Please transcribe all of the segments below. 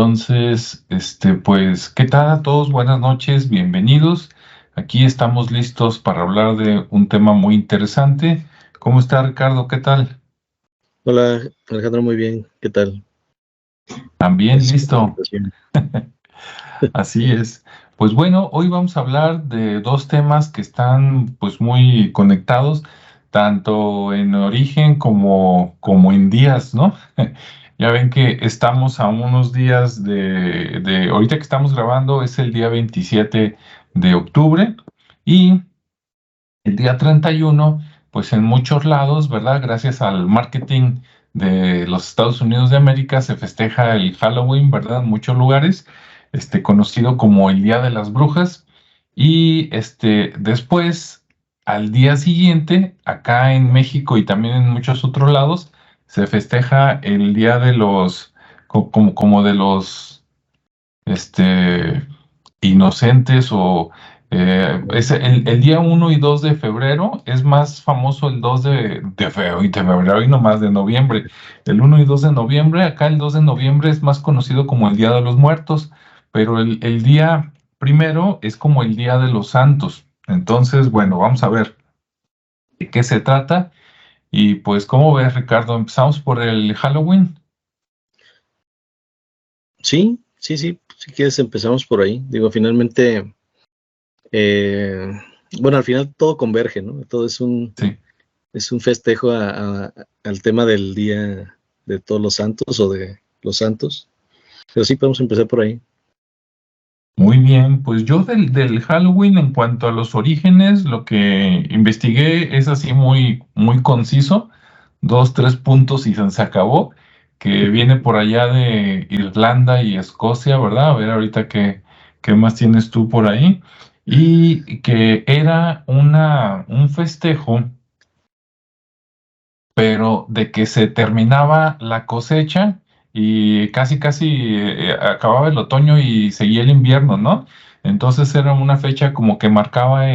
Entonces, pues, ¿qué tal a todos? Buenas noches, bienvenidos. Aquí estamos listos para hablar de un tema muy interesante. ¿Cómo está Ricardo? ¿Qué tal? Hola, Alejandro, muy bien. ¿Qué tal? También Gracias por la listo. invitación. Así es. Pues bueno, hoy vamos a hablar de dos temas que están pues muy conectados, tanto en origen como en días, ¿no? Ya ven que estamos a unos días ahorita que estamos grabando es el día 27 de octubre y el día 31, pues en muchos lados, ¿verdad? Gracias al marketing de los Estados Unidos de América se festeja el Halloween, ¿verdad? En muchos lugares, conocido como el Día de las Brujas. Y después, al día siguiente, acá en México y también en muchos otros lados, se festeja el Día de los, como de los, este, inocentes o es el día 1 y 2 de febrero es más famoso el 2 de febrero y no más de noviembre. El 1 y 2 de noviembre, acá el 2 de noviembre es más conocido como el Día de los Muertos, pero el día primero es como el Día de los Santos. Entonces, bueno, vamos a ver de qué se trata. Y pues, ¿cómo ves, Ricardo? ¿Empezamos por el Halloween? Sí, sí, sí. Si quieres, empezamos por ahí. Digo, finalmente, eh, bueno, al final todo converge, ¿no? Todo Sí. es un festejo al tema del Día de Todos los Santos o de los Santos. Pero sí, podemos empezar por ahí. Muy bien, pues yo del Halloween en cuanto a los orígenes, lo que investigué es así muy, muy conciso, dos, tres puntos y se acabó, que viene por allá de Irlanda y Escocia, ¿verdad? A ver ahorita qué más tienes tú por ahí. Y que era un festejo, pero de que se terminaba la cosecha y casi casi acababa el otoño y seguía el invierno, ¿no? Entonces era una fecha como que marcaba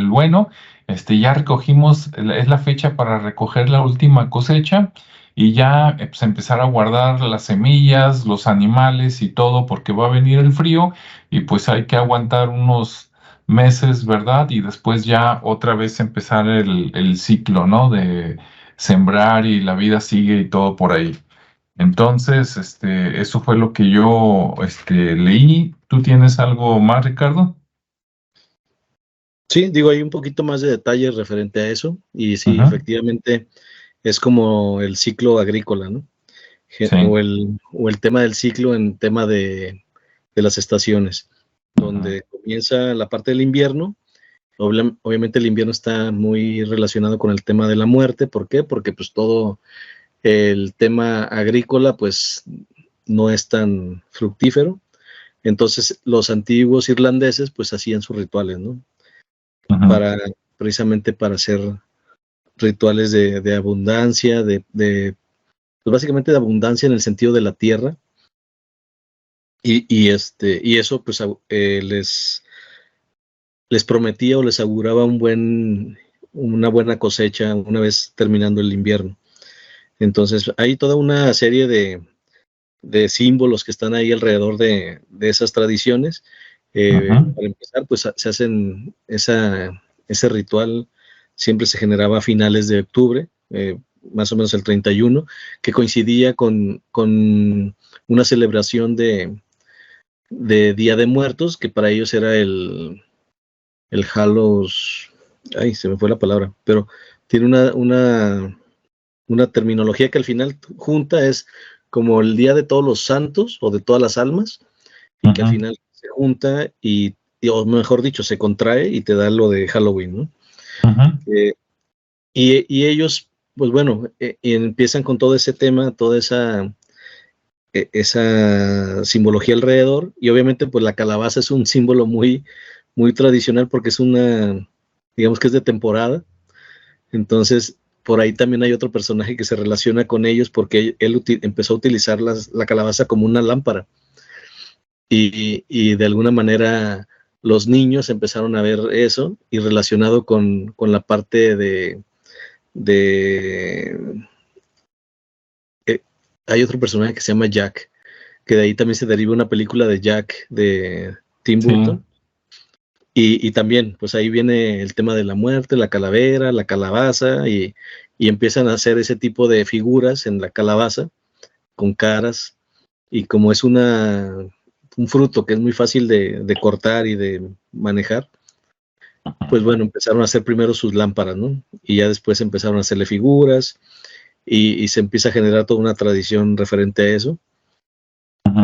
bueno, ya recogimos, es la fecha para recoger la última cosecha y ya pues, empezar a guardar las semillas, los animales y todo, porque va a venir el frío y pues hay que aguantar unos meses, ¿verdad? Y después ya otra vez empezar el ciclo, ¿no? De sembrar y la vida sigue y todo por ahí. Entonces, eso fue lo que yo, leí. ¿Tú tienes algo más, Ricardo? Sí, digo, hay un poquito más de detalles referente a eso. Y sí, Ajá. efectivamente, es como el ciclo agrícola, ¿no? Sí. O el tema del ciclo en tema de las estaciones, Ujú. donde comienza la parte del invierno. Obviamente el invierno está muy relacionado con el tema de la muerte. ¿Por qué? Porque pues todo el tema agrícola pues no es tan fructífero. Entonces los antiguos irlandeses pues hacían sus rituales, ¿no? Ujú. Para, precisamente para hacer rituales de abundancia, pues básicamente de abundancia en el sentido de la tierra. Y eso pues les prometía o les auguraba una buena cosecha una vez terminando el invierno. Entonces hay toda una serie de símbolos que están ahí alrededor de esas tradiciones. Ujú. Para empezar, pues se hacen ese ritual, siempre se generaba a finales de octubre, más o menos el 31, que coincidía con una celebración de Día de Muertos, que para ellos era el Hallows, ay, se me fue la palabra, pero tiene una terminología que al final junta, es como el Día de Todos los Santos o de todas las almas, y que al Ujú. final se junta o mejor dicho, se contrae y te da lo de Halloween, ¿no? Ujú. Eh, y ellos, pues bueno, y empiezan con todo ese tema, toda esa simbología alrededor, y obviamente pues la calabaza es un símbolo muy, muy tradicional porque digamos que es de temporada. Entonces por ahí también hay otro personaje que se relaciona con ellos porque él empezó a utilizar la calabaza como una lámpara, y de alguna manera los niños empezaron a ver eso y relacionado con la parte de hay otro personaje que se llama Jack, que de ahí también se deriva una película de Jack de Tim Sí. Burton. Y también, pues ahí viene el tema de la muerte, la calavera, la calabaza, y empiezan a hacer ese tipo de figuras en la calabaza con caras, y como es un fruto que es muy fácil de cortar y de manejar, pues bueno, empezaron a hacer primero sus lámparas, ¿no? Y ya después empezaron a hacerle figuras, y se empieza a generar toda una tradición referente a eso. Ujú.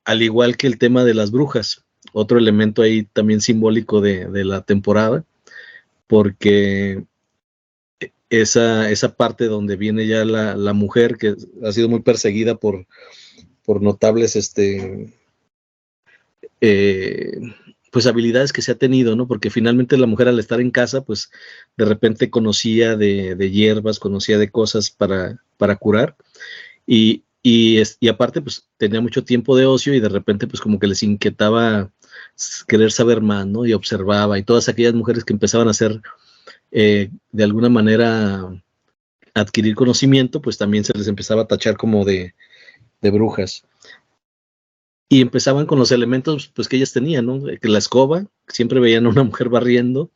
Al igual que el tema de las brujas, otro elemento ahí también simbólico de la temporada, porque esa parte donde viene ya la mujer que ha sido muy perseguida por notables pues habilidades que se ha tenido, ¿no? Porque finalmente la mujer al estar en casa, pues de repente conocía de hierbas, conocía de cosas para curar, y aparte pues tenía mucho tiempo de ocio, y de repente pues como que les inquietaba querer saber más, ¿no? Y observaba, y todas aquellas mujeres que empezaban a hacer de alguna manera adquirir conocimiento, pues también se les empezaba a tachar como de brujas. Y empezaban con los elementos pues que ellas tenían, ¿no? Que la escoba, siempre veían a una mujer barriendo,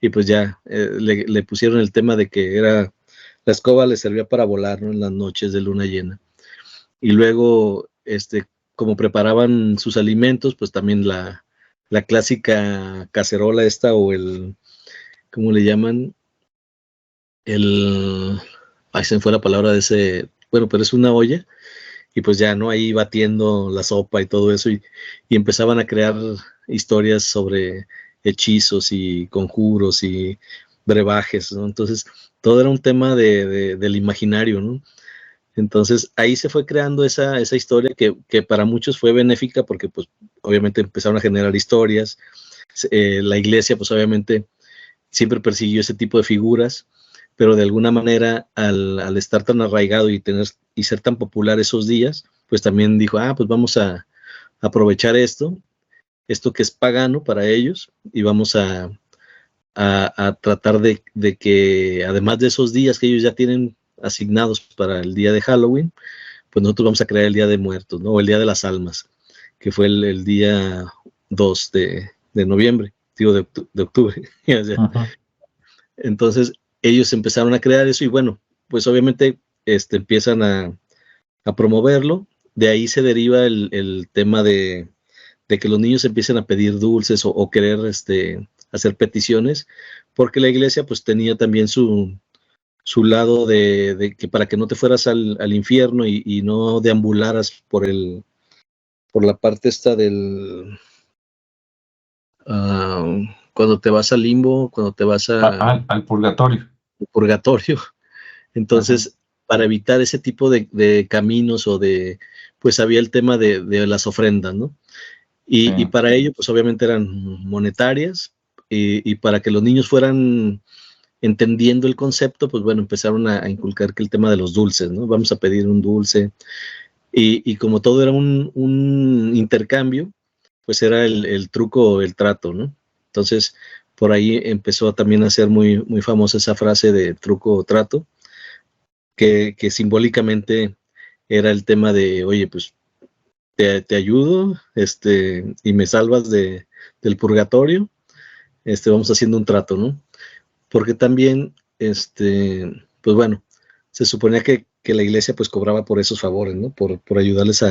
y pues ya le pusieron el tema de que era la escoba le servía para volar, ¿no? En las noches de luna llena. Y luego, como preparaban sus alimentos, pues también la clásica cacerola esta, o ¿cómo le llaman? Ahí se me fue la palabra de ese, bueno, pero es una olla, y pues ya, ¿no? Ahí batiendo la sopa y todo eso, y empezaban a crear historias sobre hechizos y conjuros y brebajes, ¿no? Entonces, todo era un tema del imaginario, ¿no? Entonces, ahí se fue creando esa historia que para muchos fue benéfica, porque pues obviamente empezaron a generar historias. La iglesia pues obviamente siempre persiguió ese tipo de figuras, pero de alguna manera al estar tan arraigado y ser tan popular esos días, pues también dijo, pues vamos a aprovechar esto que es pagano para ellos, y vamos a tratar de que además de esos días que ellos ya tienen asignados para el día de Halloween, pues nosotros vamos a crear el Día de Muertos, ¿no? O el Día de las Almas, que fue el día 2 de noviembre, digo de octubre. O sea, Ujú. entonces ellos empezaron a crear eso, y bueno, pues obviamente empiezan a promoverlo. De ahí se deriva el tema de que los niños empiecen a pedir dulces, o querer hacer peticiones, porque la iglesia pues tenía también su lado de que para que no te fueras al infierno, y no deambularas por la parte esta ah, cuando te vas al limbo, cuando te vas Al purgatorio. al purgatorio. Ajá. Entonces, para evitar ese tipo de caminos, pues había el tema de las ofrendas, ¿no? Sí. Y para ello, pues obviamente eran monetarias, y para que los niños fueran entendiendo el concepto, pues bueno, empezaron a inculcar que el tema de los dulces, ¿no? Vamos a pedir un dulce, y como todo era un intercambio, pues era el truco o el trato, ¿no? Entonces, por ahí empezó también a ser muy, muy famosa esa frase de truco o trato, que simbólicamente era el tema de, oye, pues te ayudo, y me salvas del purgatorio, vamos haciendo un trato, ¿no? Porque también, pues bueno, se suponía que la iglesia pues cobraba por esos favores, ¿no? Por ayudarles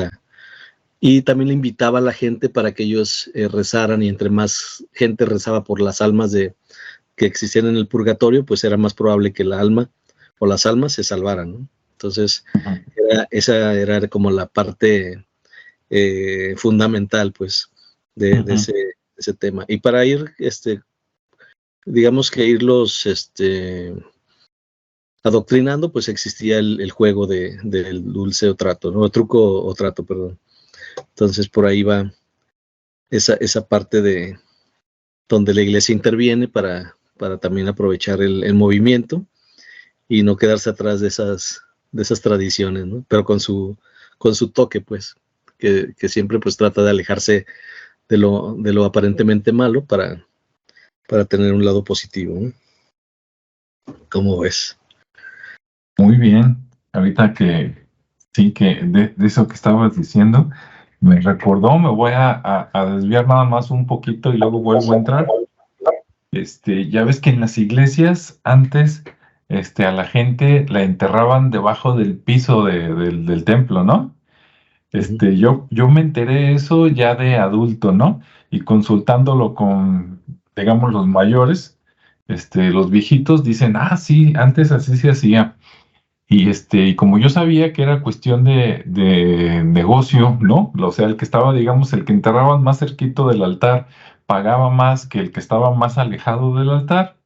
y también le invitaba a la gente para que ellos rezaran, y entre más gente rezaba por las almas que existían en el purgatorio, pues era más probable que la alma o las almas se salvaran, ¿no? Entonces, Ujú. esa era como la parte fundamental, pues, de Ujú. ese tema. Y para ir, digamos que irlos, adoctrinando, pues existía el juego del dulce o trato, ¿no? O truco o trato, perdón. Entonces, por ahí va esa parte de donde la iglesia interviene para también aprovechar el movimiento, y no quedarse atrás de esas tradiciones, ¿no? Pero con su toque, pues, que siempre pues trata de alejarse de lo aparentemente malo para tener un lado positivo, ¿no? ¿Cómo ves? Muy bien. Ahorita que Sí, que de eso que estabas diciendo, me recordó, me voy a desviar nada más un poquito y luego vuelvo a entrar. Ya ves que en las iglesias antes, a la gente la enterraban debajo del piso del templo, ¿no? Ujú. Yo me enteré de eso ya de adulto, ¿no? Y consultándolo con, digamos, los mayores, los viejitos dicen, ah, sí, antes así se hacía. Y como yo sabía que era cuestión de negocio, ¿no? O sea, el que estaba, digamos, el que enterraban más cerquito del altar pagaba más que el que estaba más alejado del altar.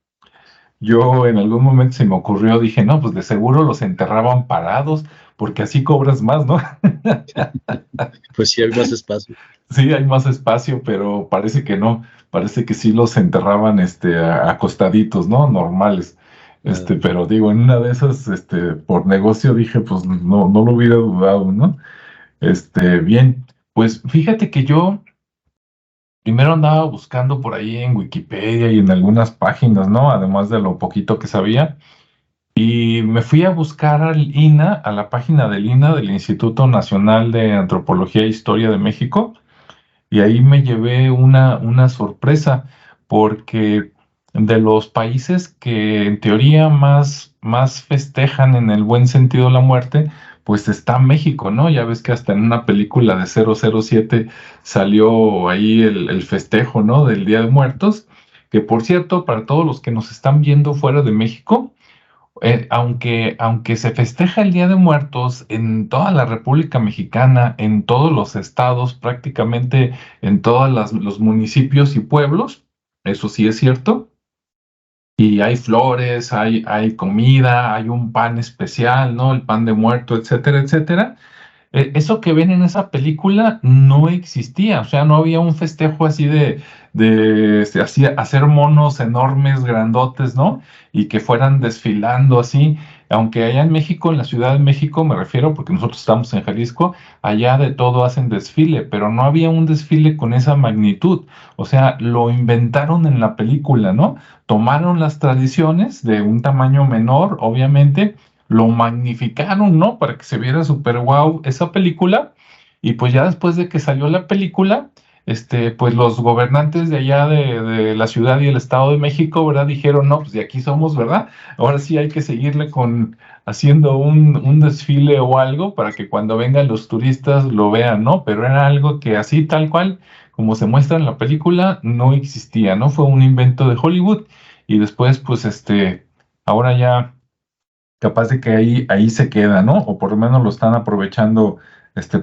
Yo en algún momento se me ocurrió, dije, no, pues de seguro los enterraban parados, porque así cobras más, ¿no? Pues sí, hay más espacio. Sí, hay más espacio, pero parece que no. Parece que sí los enterraban, acostaditos, ¿no? Normales. Ah, Pero digo, en una de esas, por negocio dije, pues no lo hubiera dudado, ¿no? Bien, pues fíjate que yo primero andaba buscando por ahí en Wikipedia y en algunas páginas, ¿no? Además de lo poquito que sabía. Y me fui a buscar al INA, a la página del INA, del Instituto Nacional de Antropología e Historia de México. Y ahí me llevé una sorpresa, porque de los países que en teoría más festejan en el buen sentido la muerte, pues está México, ¿no? Ya ves que hasta en una película de 007 salió ahí el festejo, ¿no? Del Día de Muertos, que por cierto, para todos los que nos están viendo fuera de México, aunque se festeja el Día de Muertos en toda la República Mexicana, en todos los estados, prácticamente en todos los municipios y pueblos, eso sí es cierto, y hay flores, hay comida, hay un pan especial, ¿no? El pan de muerto, etcétera, etcétera. Eso que ven en esa película no existía, o sea, no había un festejo así así, hacer monos enormes, grandotes, ¿no? Y que fueran desfilando así, aunque allá en México, en la Ciudad de México, me refiero, porque nosotros estamos en Jalisco, allá de todo hacen desfile, pero no había un desfile con esa magnitud, o sea, lo inventaron en la película, ¿no? Tomaron las tradiciones de un tamaño menor, obviamente, lo magnificaron, ¿no? Para que se viera súper guau esa película. Y pues ya después de que salió la película, pues los gobernantes de allá de la ciudad y el Estado de México, ¿verdad? Dijeron, no, pues de aquí somos, ¿verdad? Ahora sí hay que seguirle con haciendo un desfile o algo para que cuando vengan los turistas lo vean, ¿no? Pero era algo que así tal cual, como se muestra en la película, no existía, ¿no? Fue un invento de Hollywood y después, pues, ahora ya capaz de que ahí se queda, ¿no? O por lo menos lo están aprovechando,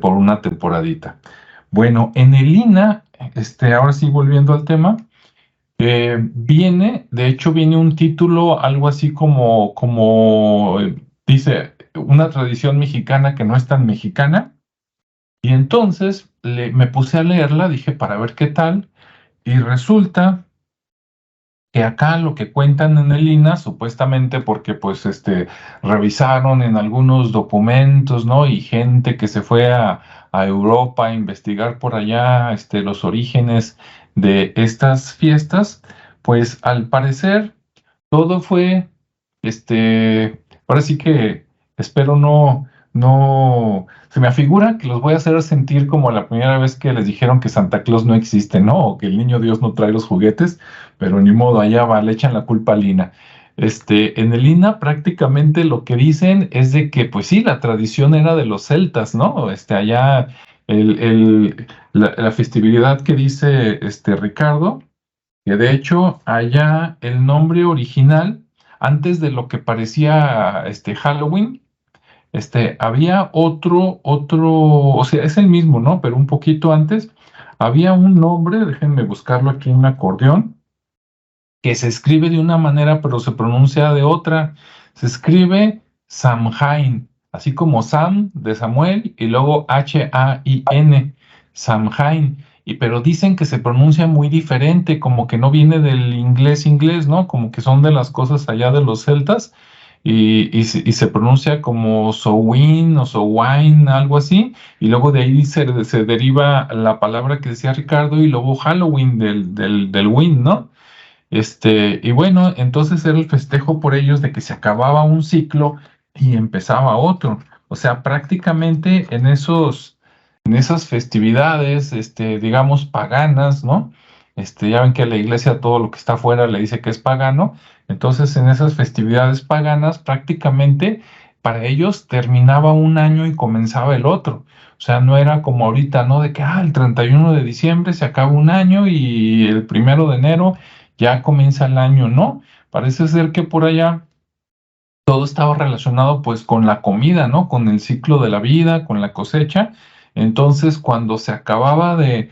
por una temporadita. Bueno, en el INA, ahora sí volviendo al tema, de hecho viene un título, algo así dice, una tradición mexicana que no es tan mexicana, y entonces me puse a leerla, dije, para ver qué tal, y resulta que acá lo que cuentan en el INA, supuestamente porque pues revisaron en algunos documentos, ¿no? Y gente que se fue a Europa a investigar por allá los orígenes de estas fiestas, pues al parecer todo fue, ahora sí que espero no, se me afigura que los voy a hacer sentir como la primera vez que les dijeron que Santa Claus no existe, ¿no? O que el niño Dios no trae los juguetes, pero ni modo, allá va, le echan la culpa al INA. En el INA prácticamente lo que dicen es de que, pues sí, la tradición era de los celtas, ¿no? Allá la festividad que dice Ricardo, que de hecho allá el nombre original, antes de lo que parecía Halloween, había o sea, es el mismo, ¿no? Pero un poquito antes, había un nombre, déjenme buscarlo aquí en un acordeón, que se escribe de una manera, pero se pronuncia de otra. Se escribe Samhain, así como Sam de Samuel y luego Hain, Samhain. Pero dicen que se pronuncia muy diferente, como que no viene del inglés, ¿no? Como que son de las cosas allá de los celtas y se pronuncia como Sowin o Sowine, algo así. Y luego de ahí se deriva la palabra que decía Ricardo y luego Halloween del win, ¿no? Y entonces era el festejo por ellos de que se acababa un ciclo y empezaba otro. O sea, prácticamente en esas festividades, digamos, paganas, ¿no? Ya ven que la iglesia todo lo que está afuera le dice que es pagano. Entonces, en esas festividades paganas, prácticamente para ellos terminaba un año y comenzaba el otro. O sea, no era como ahorita, ¿no? De que, el 31 de diciembre se acaba un año y el 1 de enero ya comienza el año, ¿no? Parece ser que por allá todo estaba relacionado pues con la comida, ¿no? Con el ciclo de la vida, con la cosecha. Entonces, cuando se acababa de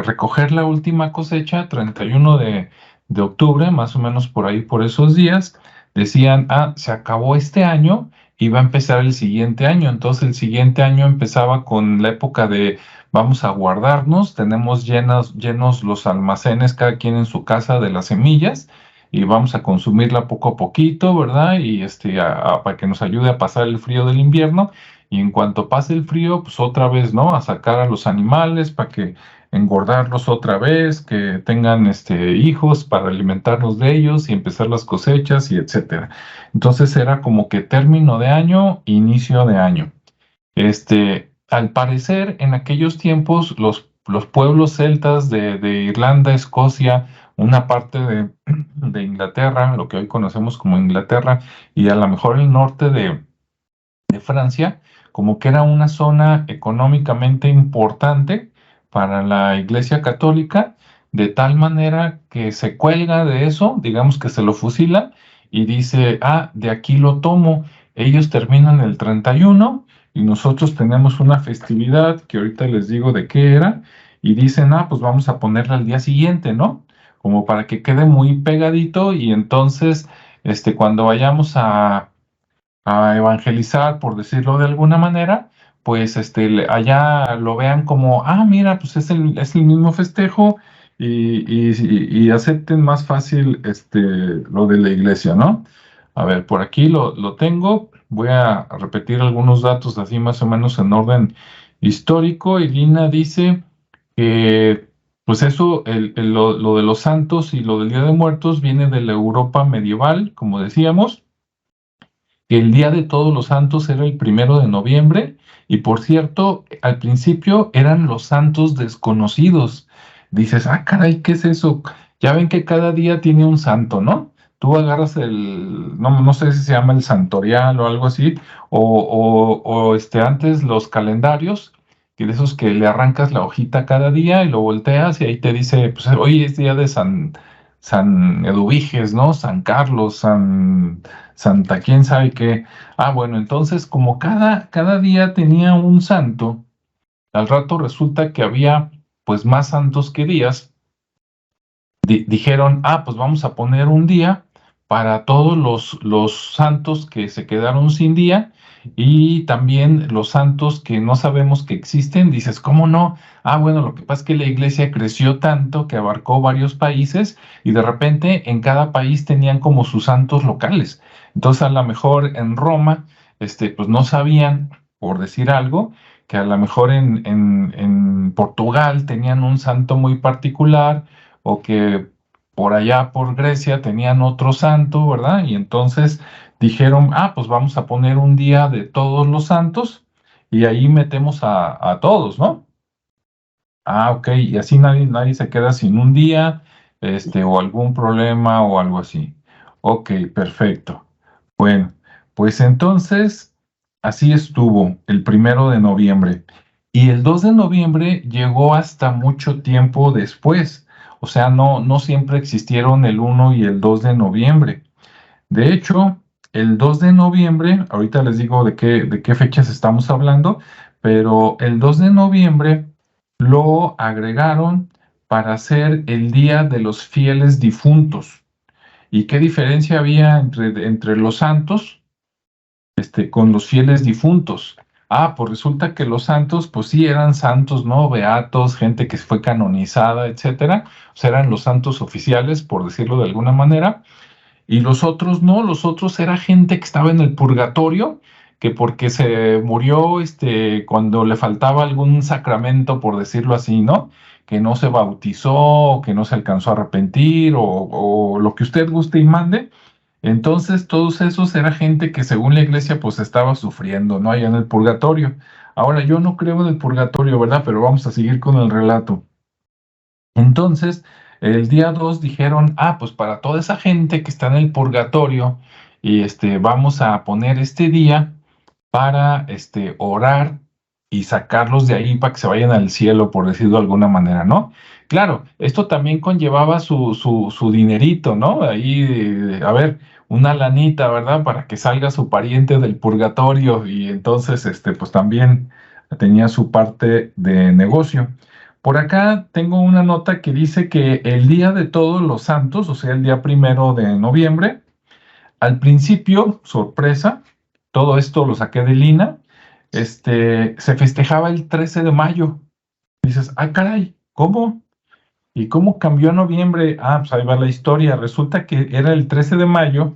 recoger la última cosecha, 31 de octubre, más o menos por ahí, por esos días, decían, se acabó este año y va a empezar el siguiente año. Entonces, el siguiente año empezaba con la época de vamos a guardarnos, tenemos llenos los almacenes, cada quien en su casa de las semillas y vamos a consumirla poco a poquito, ¿verdad? Y para que nos ayude a pasar el frío del invierno. Y en cuanto pase el frío, pues otra vez, ¿no? A sacar a los animales para que engordarlos otra vez, que tengan hijos para alimentarnos de ellos y empezar las cosechas y etcétera. Entonces era como que término de año, inicio de año. Al parecer, en aquellos tiempos, los pueblos celtas de Irlanda, Escocia, una parte de Inglaterra, lo que hoy conocemos como Inglaterra, y a lo mejor el norte de Francia, como que era una zona económicamente importante para la Iglesia Católica, de tal manera que se cuelga de eso, digamos que se lo fusila y dice, de aquí lo tomo. Ellos terminan el 31 y nosotros tenemos una festividad que ahorita les digo de qué era y dicen, pues vamos a ponerla al día siguiente, ¿no? Como para que quede muy pegadito y entonces, cuando vayamos a evangelizar, por decirlo de alguna manera, pues allá lo vean como, mira, pues es el mismo festejo y acepten más fácil lo de la iglesia, ¿no? A ver, por aquí lo tengo. Voy a repetir algunos datos así más o menos en orden histórico. Y Lina dice que, pues eso, lo de los santos y lo del Día de Muertos viene de la Europa medieval, como decíamos que el Día de Todos los Santos era el 1 de noviembre y por cierto, al principio eran los santos desconocidos. Dices, caray, ¿qué es eso? Ya ven que cada día tiene un santo, ¿no? Tú agarras no sé si se llama el santorial o algo así, o antes los calendarios, que de esos que le arrancas la hojita cada día y lo volteas y ahí te dice, pues hoy es día de San Eduviges, ¿no? San Carlos, Santa, quién sabe qué. Bueno, entonces como cada día tenía un santo, al rato resulta que había pues más santos que días. Dijeron, pues vamos a poner un día para todos los santos que se quedaron sin día y también los santos que no sabemos que existen. Dices, ¿cómo no? Bueno, lo que pasa es que la iglesia creció tanto que abarcó varios países y de repente en cada país tenían como sus santos locales. Entonces a lo mejor en Roma, pues no sabían, por decir algo, que a lo mejor en Portugal tenían un santo muy particular o que por allá por Grecia tenían otro santo, ¿verdad? Y entonces dijeron, pues vamos a poner un día de todos los santos y ahí metemos a todos, ¿no? Ok, y así nadie se queda sin un día, o algún problema o algo así. Ok, perfecto. Bueno, pues entonces así estuvo el 1 de noviembre. Y el 2 de noviembre llegó hasta mucho tiempo después. O sea, no siempre existieron el 1 y el 2 de noviembre. De hecho, el 2 de noviembre, ahorita les digo de qué fechas estamos hablando, pero el 2 de noviembre lo agregaron para hacer el Día de los Fieles Difuntos. ¿Y qué diferencia había entre los santos, con los fieles difuntos? Pues resulta que los santos, pues sí eran santos, ¿no? Beatos, gente que fue canonizada, etcétera. O sea, eran los santos oficiales, por decirlo de alguna manera. Y los otros no, los otros era gente que estaba en el purgatorio, que porque se murió cuando le faltaba algún sacramento, por decirlo así, ¿no? Que no se bautizó, que no se alcanzó a arrepentir, o lo que usted guste y mande. Entonces, todos esos era gente que según la iglesia pues estaba sufriendo, ¿no? Allá en el purgatorio. Ahora, yo no creo en el purgatorio, ¿verdad? Pero vamos a seguir con el relato. Entonces, el día 2 dijeron, pues para toda esa gente que está en el purgatorio, y vamos a poner este día para orar y sacarlos de ahí para que se vayan al cielo, por decirlo de alguna manera, ¿no? Claro, esto también conllevaba su dinerito, ¿no? Ahí, a ver, una lanita, ¿verdad? Para que salga su pariente del purgatorio y entonces, pues también tenía su parte de negocio. Por acá tengo una nota que dice que el día de todos los santos, o sea, el día 1 de noviembre, al principio, sorpresa, todo esto lo saqué de Lina, se festejaba el 13 de mayo. Dices, caray, ¿cómo? ¿Y cómo cambió a noviembre? Pues ahí va la historia. Resulta que era el 13 de mayo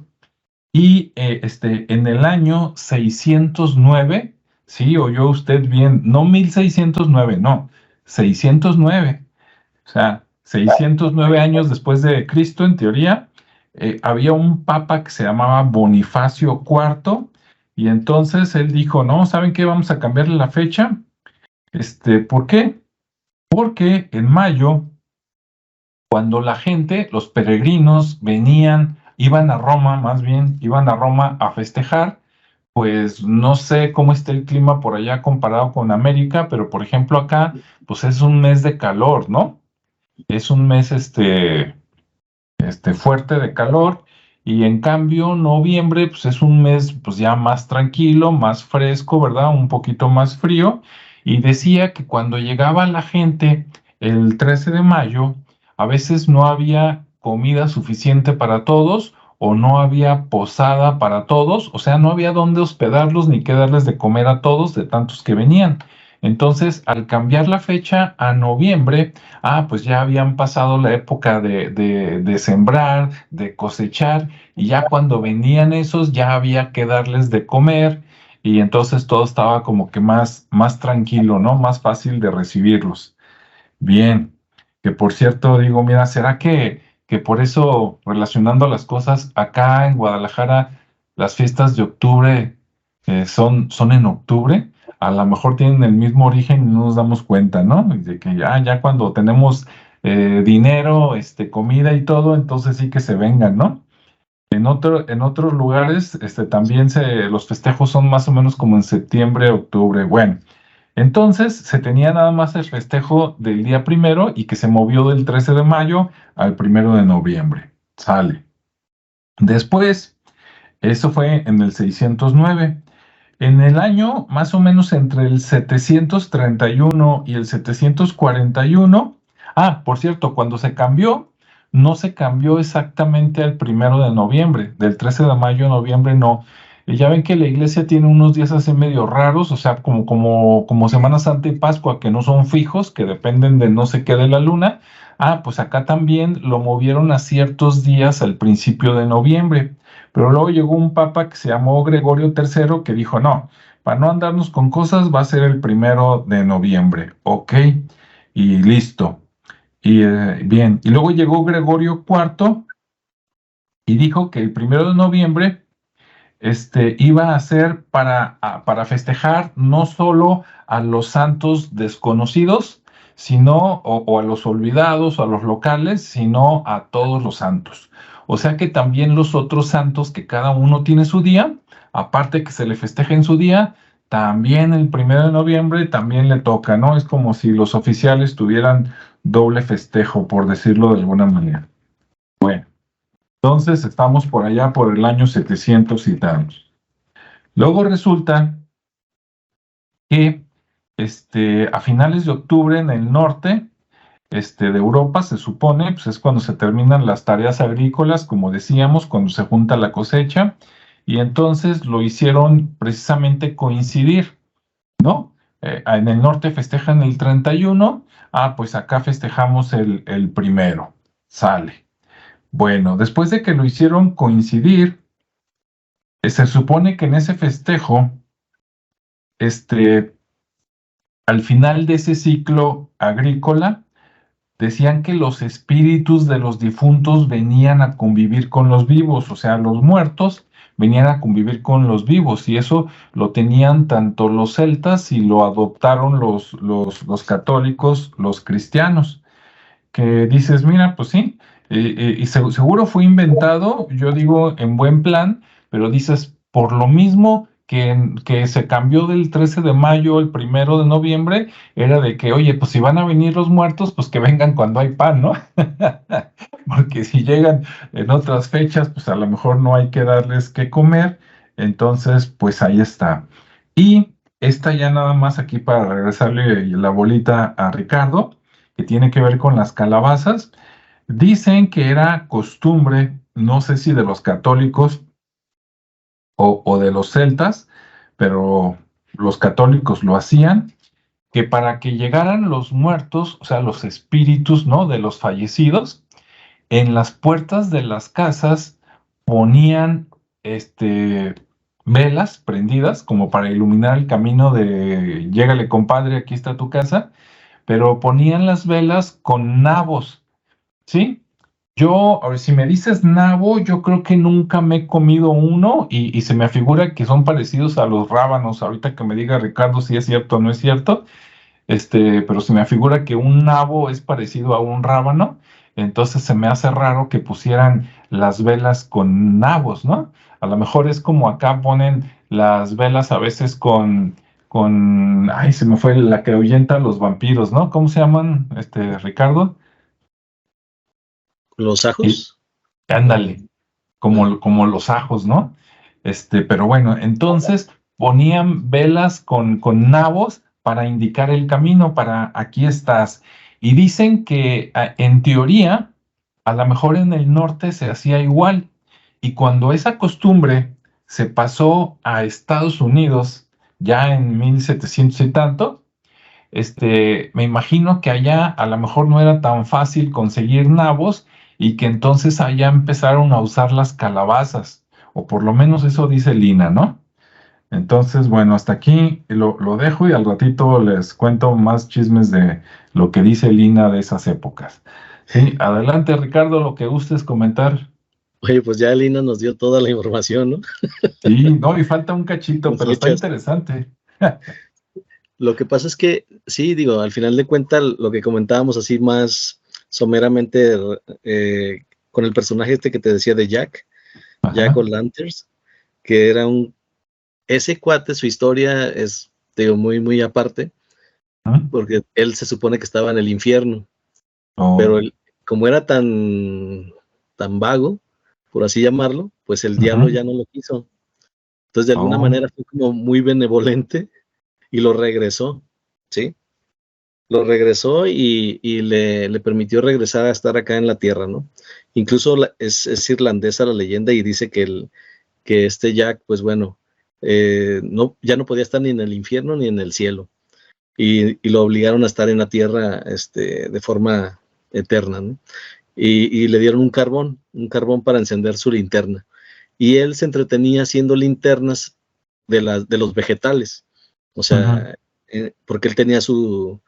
y en el año 609, sí, oyó usted bien, no 1609, no, 609. O sea, 609 años después de Cristo, en teoría, había un papa que se llamaba Bonifacio IV, y entonces él dijo, no, ¿saben qué? Vamos a cambiarle la fecha. ¿Por qué? Porque en mayo, cuando la gente, los peregrinos, iban a Roma, más bien, iban a Roma a festejar, pues no sé cómo está el clima por allá comparado con América, pero por ejemplo acá, pues es un mes de calor, ¿no? Es un mes fuerte de calor, y en cambio noviembre pues es un mes pues ya más tranquilo, más fresco, ¿verdad? Un poquito más frío, y decía que cuando llegaba la gente el 13 de mayo, a veces no había comida suficiente para todos o no había posada para todos, o sea, no había dónde hospedarlos ni qué darles de comer a todos de tantos que venían. Entonces, al cambiar la fecha a noviembre, pues ya habían pasado la época de sembrar, de cosechar, y ya cuando venían esos ya había que darles de comer, y entonces todo estaba como que más tranquilo, ¿no? Más fácil de recibirlos. Bien, que por cierto digo, mira, ¿será que por eso, relacionando las cosas, acá en Guadalajara, las fiestas de octubre son en octubre? A lo mejor tienen el mismo origen y no nos damos cuenta, ¿no? De que ya cuando tenemos dinero, comida y todo, entonces sí que se vengan, ¿no? En otros lugares, también los festejos son más o menos como en septiembre, octubre. Bueno, entonces se tenía nada más el festejo del día 1 y que se movió del 13 de mayo al 1 de noviembre. Sale. Después, eso fue en el 609. En el año más o menos entre el 731 y el 741, por cierto, cuando se cambió, no se cambió exactamente al 1 de noviembre, del 13 de mayo a noviembre no. Ya ven que la iglesia tiene unos días así medio raros, o sea, como Semana Santa y Pascua, que no son fijos, que dependen de no sé qué de la luna. Pues acá también lo movieron a ciertos días al principio de noviembre. Pero luego llegó un papa que se llamó Gregorio III que dijo, no, para no andarnos con cosas va a ser el 1 de noviembre, ok, y listo. Y bien, y luego llegó Gregorio IV y dijo que el 1 de noviembre iba a ser para festejar no solo a los santos desconocidos, sino, o a los olvidados, o a los locales, sino a todos los santos. O sea que también los otros santos, que cada uno tiene su día, aparte que se le festeja en su día, también el 1 de noviembre también le toca, ¿no? Es como si los oficiales tuvieran doble festejo, por decirlo de alguna manera. Bueno, entonces estamos por allá por el año 700 y tantos. Luego resulta que a finales de octubre en el norte de Europa, se supone, pues es cuando se terminan las tareas agrícolas, como decíamos, cuando se junta la cosecha, y entonces lo hicieron precisamente coincidir, ¿no? En el norte festejan el 31, pues acá festejamos el 1, sale. Bueno, después de que lo hicieron coincidir, se supone que en ese festejo, al final de ese ciclo agrícola, decían que los espíritus de los difuntos venían a convivir con los vivos, o sea, los muertos venían a convivir con los vivos, y eso lo tenían tanto los celtas y lo adoptaron los católicos, los cristianos, que dices, mira, pues sí, y seguro fue inventado, yo digo, en buen plan, pero dices, por lo mismo que se cambió del 13 de mayo al 1 de noviembre, era de que, oye, pues si van a venir los muertos, pues que vengan cuando hay pan, ¿no? Porque si llegan en otras fechas, pues a lo mejor no hay que darles que comer, entonces, pues ahí está. Y esta ya nada más aquí para regresarle la bolita a Ricardo, que tiene que ver con las calabazas. Dicen que era costumbre, no sé si de los católicos o de los celtas, pero los católicos lo hacían, que para que llegaran los muertos, o sea, los espíritus, ¿no? De los fallecidos, en las puertas de las casas ponían velas prendidas como para iluminar el camino de llégale, compadre, aquí está tu casa, pero ponían las velas con nabos, ¿sí? Yo, a ver, si me dices nabo, yo creo que nunca me he comido uno y se me figura que son parecidos a los rábanos. Ahorita que me diga Ricardo si es cierto o no es cierto, pero se me figura que un nabo es parecido a un rábano, entonces se me hace raro que pusieran las velas con nabos, ¿no? A lo mejor es como acá ponen las velas a veces ay, se me fue la que ahuyenta a los vampiros, ¿no? ¿Cómo se llaman, Ricardo? ¿Los Y ajos? ándale, como los ajos, ¿no? Pero bueno, entonces ponían velas con nabos para indicar el camino, para aquí estás. Y dicen que en teoría, a lo mejor en el norte se hacía igual. Y cuando esa costumbre se pasó a Estados Unidos, ya en 1700 y tanto, me imagino que allá a lo mejor no era tan fácil conseguir nabos y que entonces allá empezaron a usar las calabazas, o por lo menos eso dice Lina, ¿no? Entonces, bueno, hasta aquí lo dejo y al ratito les cuento más chismes de lo que dice Lina de esas épocas. Sí, adelante Ricardo, lo que gustes comentar. Oye, pues ya Lina nos dio toda la información, ¿no? Sí, no, y falta un cachito, Las pero está fechas. interesante. Lo que pasa es que, sí, digo, al final de cuentas, lo que comentábamos así más someramente con el personaje este que te decía de Jack Ajá. O'Lanters, que era ese cuate, su historia es, digo, muy, muy aparte, ¿Mm? porque él se supone que estaba en el infierno, pero Oh, él, como era tan vago, por así llamarlo, pues el diablo ujú. ya no lo quiso. Entonces, de alguna Oh, manera fue como muy benevolente y lo regresó, ¿sí? Lo regresó y le permitió regresar a estar acá en la tierra, ¿no? Incluso es irlandesa la leyenda y dice que este Jack, pues bueno, no, ya no podía estar ni en el infierno ni en el cielo y lo obligaron a estar en la tierra de forma eterna, ¿no? Y le dieron un carbón para encender su linterna. Y él se entretenía haciendo linternas de los vegetales, o ujú. sea, porque él tenía su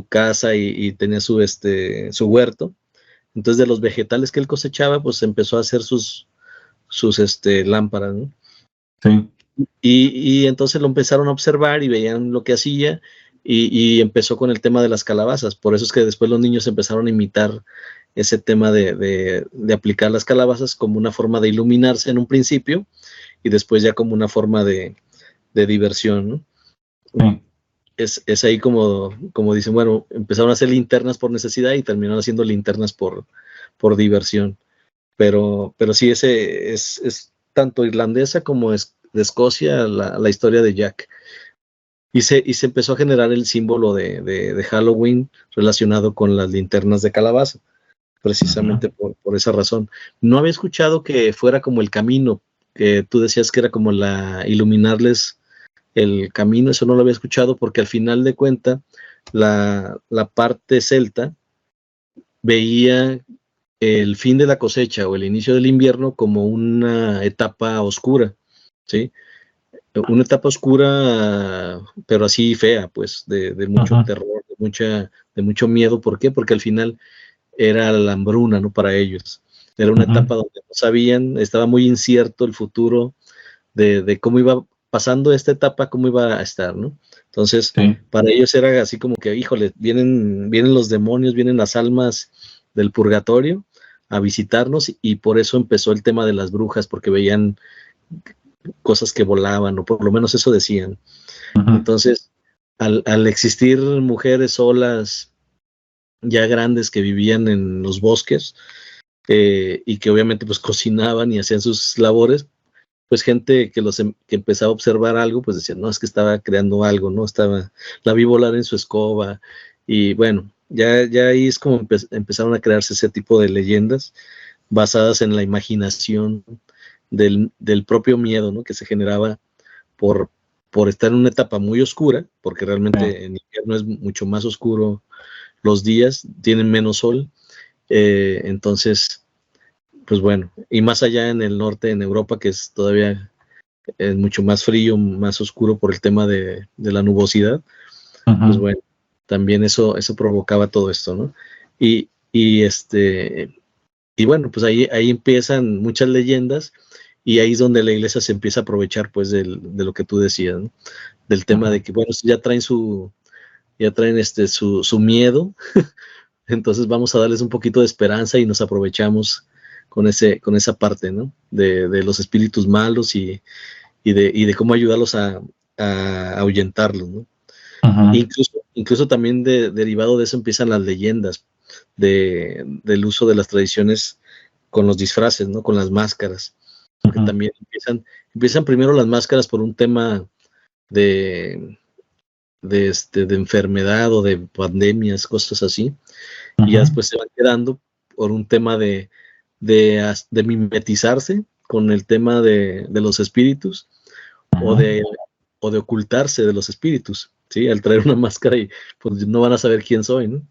casa y tenía su huerto. Entonces, de los vegetales que él cosechaba, pues empezó a hacer sus lámparas, ¿no? Sí. Y entonces lo empezaron a observar y veían lo que hacía y empezó con el tema de las calabazas. Por eso es que después los niños empezaron a imitar ese tema de aplicar las calabazas como una forma de iluminarse en un principio y después ya como una forma de diversión, ¿no? Sí. Es ahí como dicen, bueno, empezaron a hacer linternas por necesidad y terminaron haciendo linternas por diversión. Pero sí, ese es tanto irlandesa como es de Escocia la historia de Jack. Y se empezó a generar el símbolo de Halloween relacionado con las linternas de calabaza, Ujú. precisamente por esa razón. No había escuchado que fuera como el camino, que tú decías que era como iluminarles el camino, eso no lo había escuchado porque al final de cuenta la parte celta veía el fin de la cosecha o el inicio del invierno como una etapa oscura, ¿sí? Una etapa oscura, pero así fea, pues, de mucho Ujú. terror, de mucho miedo. ¿Por qué? Porque al final era la hambruna, ¿no? Para ellos. Era una etapa donde no sabían, estaba muy incierto el futuro de cómo iba pasando esta etapa, cómo iba a estar, ¿no? Entonces, sí. para ellos era así como que, híjole, vienen los demonios, vienen las almas del purgatorio a visitarnos, y por eso empezó el tema de las brujas, porque veían cosas que volaban, o por lo menos eso decían. Entonces, al existir mujeres solas, ya grandes, que vivían en los bosques, y que obviamente pues cocinaban y hacían sus labores, pues gente que empezaba a observar algo, pues decía, no, es que estaba creando algo, ¿no? La vi volar en su escoba, y bueno, ya ahí es como empezaron a crearse ese tipo de leyendas basadas en la imaginación del propio miedo, ¿no? Que se generaba por estar en una etapa muy oscura, porque realmente en invierno es mucho más oscuro los días, tienen menos sol, entonces, pues bueno, y más allá en el norte, en Europa, que es todavía mucho más frío, más oscuro por el tema de la nubosidad, pues bueno, también eso provocaba todo esto, ¿no? Y bueno, pues ahí empiezan muchas leyendas, y ahí es donde la iglesia se empieza a aprovechar, pues, de lo que tú decías, ¿no? Del tema de que, bueno, ya traen su miedo, entonces vamos a darles un poquito de esperanza, y nos aprovechamos con esa parte, ¿no? De los espíritus malos, y de cómo ayudarlos a ahuyentarlos, ¿no? Incluso también derivado de eso empiezan las leyendas del uso de las tradiciones con los disfraces, ¿no? Con las máscaras, porque también empiezan primero las máscaras por un tema de enfermedad o de pandemias, cosas así, y ya después se van quedando por un tema de mimetizarse con el tema de los espíritus, o de ocultarse de los espíritus, ¿sí? Al traer una máscara, y pues no van a saber quién soy, ¿no?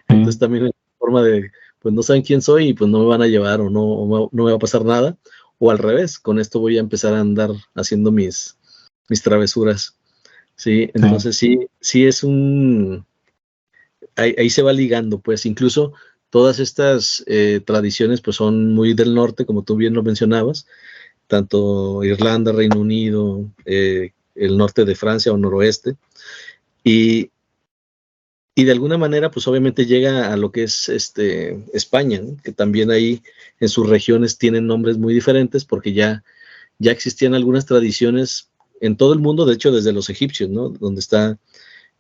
Entonces también es una forma de, pues no saben quién soy, y pues no me van a llevar, o no me va a pasar nada, o al revés, con esto voy a empezar a andar haciendo mis travesuras, ¿sí? Entonces sí es ahí se va ligando, pues incluso todas estas tradiciones pues son muy del norte, como tú bien lo mencionabas, tanto Irlanda, Reino Unido, el norte de Francia o noroeste, y de alguna manera pues obviamente llega a lo que es España, ¿no? Que también ahí en sus regiones tienen nombres muy diferentes, porque ya existían algunas tradiciones en todo el mundo, de hecho desde los egipcios, ¿no? Donde está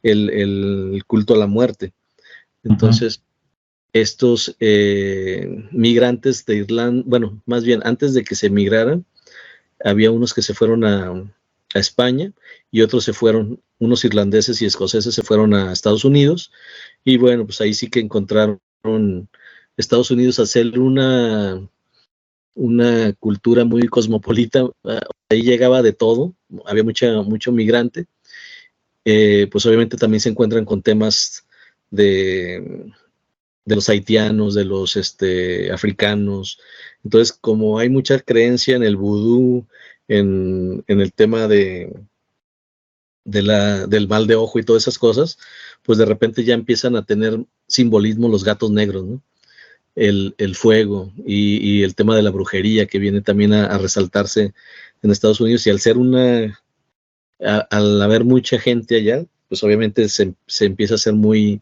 el culto a la muerte. Entonces, estos migrantes de Irlanda, bueno, más bien antes de que se migraran, había unos que se fueron a España, y otros se fueron, unos irlandeses y escoceses se fueron a Estados Unidos, y bueno, pues ahí sí que encontraron Estados Unidos hacer una cultura muy cosmopolita, ahí llegaba de todo, había mucho migrante, pues obviamente también se encuentran con temas de los haitianos, de los africanos. Entonces, como hay mucha creencia en el vudú, en el tema del mal de ojo y todas esas cosas, pues de repente ya empiezan a tener simbolismo los gatos negros, ¿no? El fuego, y el tema de la brujería, que viene también a resaltarse en Estados Unidos, y al haber mucha gente allá, pues obviamente se empieza a hacer muy,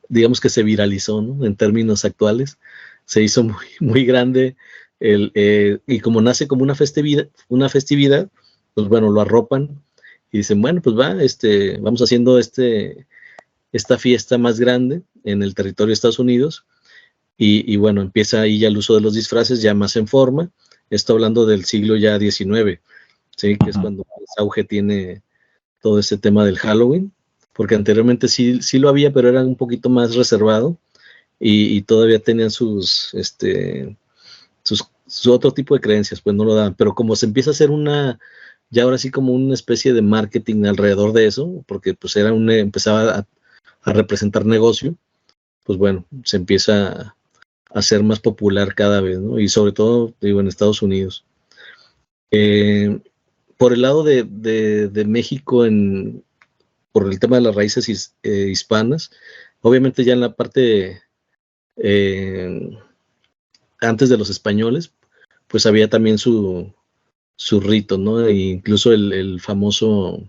digamos que se viralizó, ¿no? En términos actuales, se hizo muy, muy grande, y como nace como una festividad, pues bueno, lo arropan, y dicen, bueno, pues vamos haciendo esta fiesta más grande en el territorio de Estados Unidos, y bueno, empieza ahí ya el uso de los disfraces, ya más en forma. Esto hablando del siglo ya XIX, ¿sí? Que es cuando más auge tiene todo este tema del Halloween, porque anteriormente sí lo había, pero era un poquito más reservado, y todavía tenían su otro tipo de creencias, pues no lo daban, pero como se empieza a hacer ya ahora sí como una especie de marketing alrededor de eso, porque pues empezaba a representar negocio, pues bueno, se empieza a ser más popular cada vez, ¿no? Y sobre todo, digo, en Estados Unidos. Por el lado de México, por el tema de las raíces hispanas. Obviamente ya en la parte antes de los españoles, pues había también su rito, ¿no? E incluso el famoso,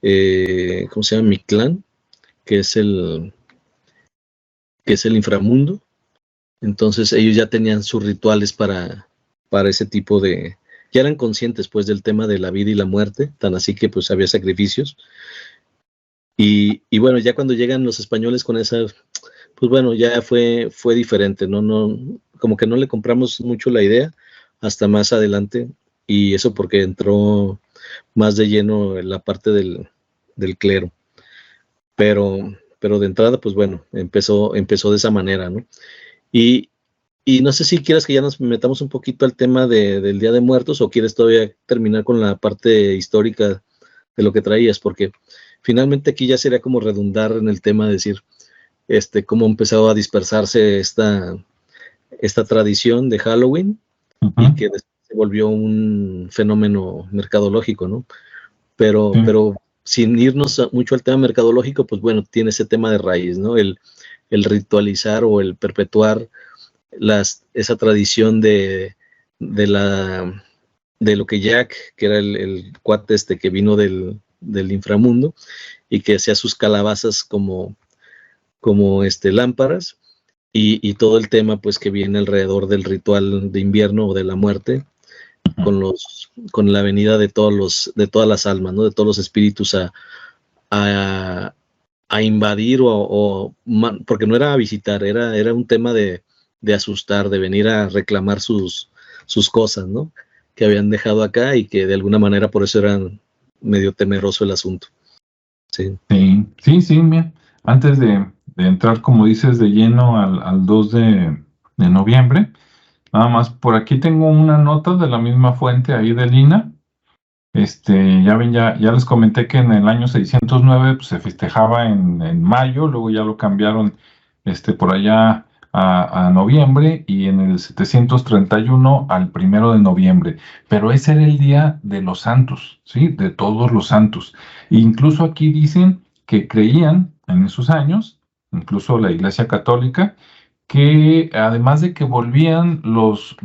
¿cómo se llama? Mictlán, que es el inframundo. Entonces ellos ya tenían sus rituales para ese tipo de... Ya eran conscientes pues del tema de la vida y la muerte, tan así que pues había sacrificios. Y bueno, ya cuando llegan los españoles con esa, pues bueno, ya fue diferente, ¿no? Como que no le compramos mucho la idea hasta más adelante, y eso porque entró más de lleno en la parte del clero. Pero de entrada, pues bueno, empezó de esa manera, ¿no? Y no sé si quieres que ya nos metamos un poquito al tema del Día de Muertos, o quieres todavía terminar con la parte histórica de lo que traías, porque finalmente aquí ya sería como redundar en el tema de decir cómo empezó a dispersarse esta tradición de Halloween, y que después se volvió un fenómeno mercadológico, ¿no? Pero sin irnos mucho al tema mercadológico, pues bueno, tiene ese tema de raíz, ¿no? El ritualizar o el perpetuar esa tradición de lo que Jack, que era el cuate que vino del inframundo, y que hacía sus calabazas como lámparas, y todo el tema pues que viene alrededor del ritual de invierno o de la muerte, con la venida de todas las almas, ¿no? De todos los espíritus a invadir, porque no era a visitar, era un tema de asustar, de venir a reclamar sus cosas, ¿no? Que habían dejado acá, y que de alguna manera por eso era medio temeroso el asunto. Sí. Mira, antes de entrar, como dices, de lleno al 2 de noviembre, nada más, por aquí tengo una nota de la misma fuente ahí de Lina. Ya ven, ya les comenté que en el año 609 pues, se festejaba en mayo, luego ya lo cambiaron por allá a noviembre, y en el 731 al 1 de noviembre. Pero ese era el día de los santos, ¿sí? De todos los santos. E incluso aquí dicen que creían en esos años, incluso la Iglesia Católica, que además de que volvían los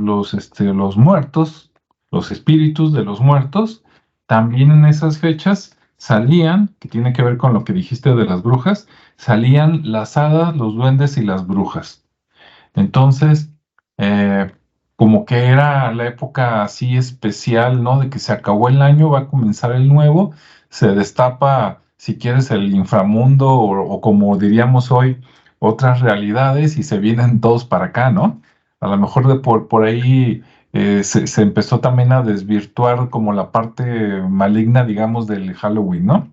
muertos, los espíritus de los muertos, también en esas fechas salían, que tiene que ver con lo que dijiste de las brujas, salían las hadas, los duendes y las brujas. Entonces, como que era la época así especial, ¿no? De que se acabó el año, va a comenzar el nuevo, se destapa, si quieres, el inframundo, o como diríamos hoy, otras realidades, y se vienen todos para acá, ¿no? A lo mejor por ahí se empezó también a desvirtuar como la parte maligna, digamos, del Halloween, ¿no?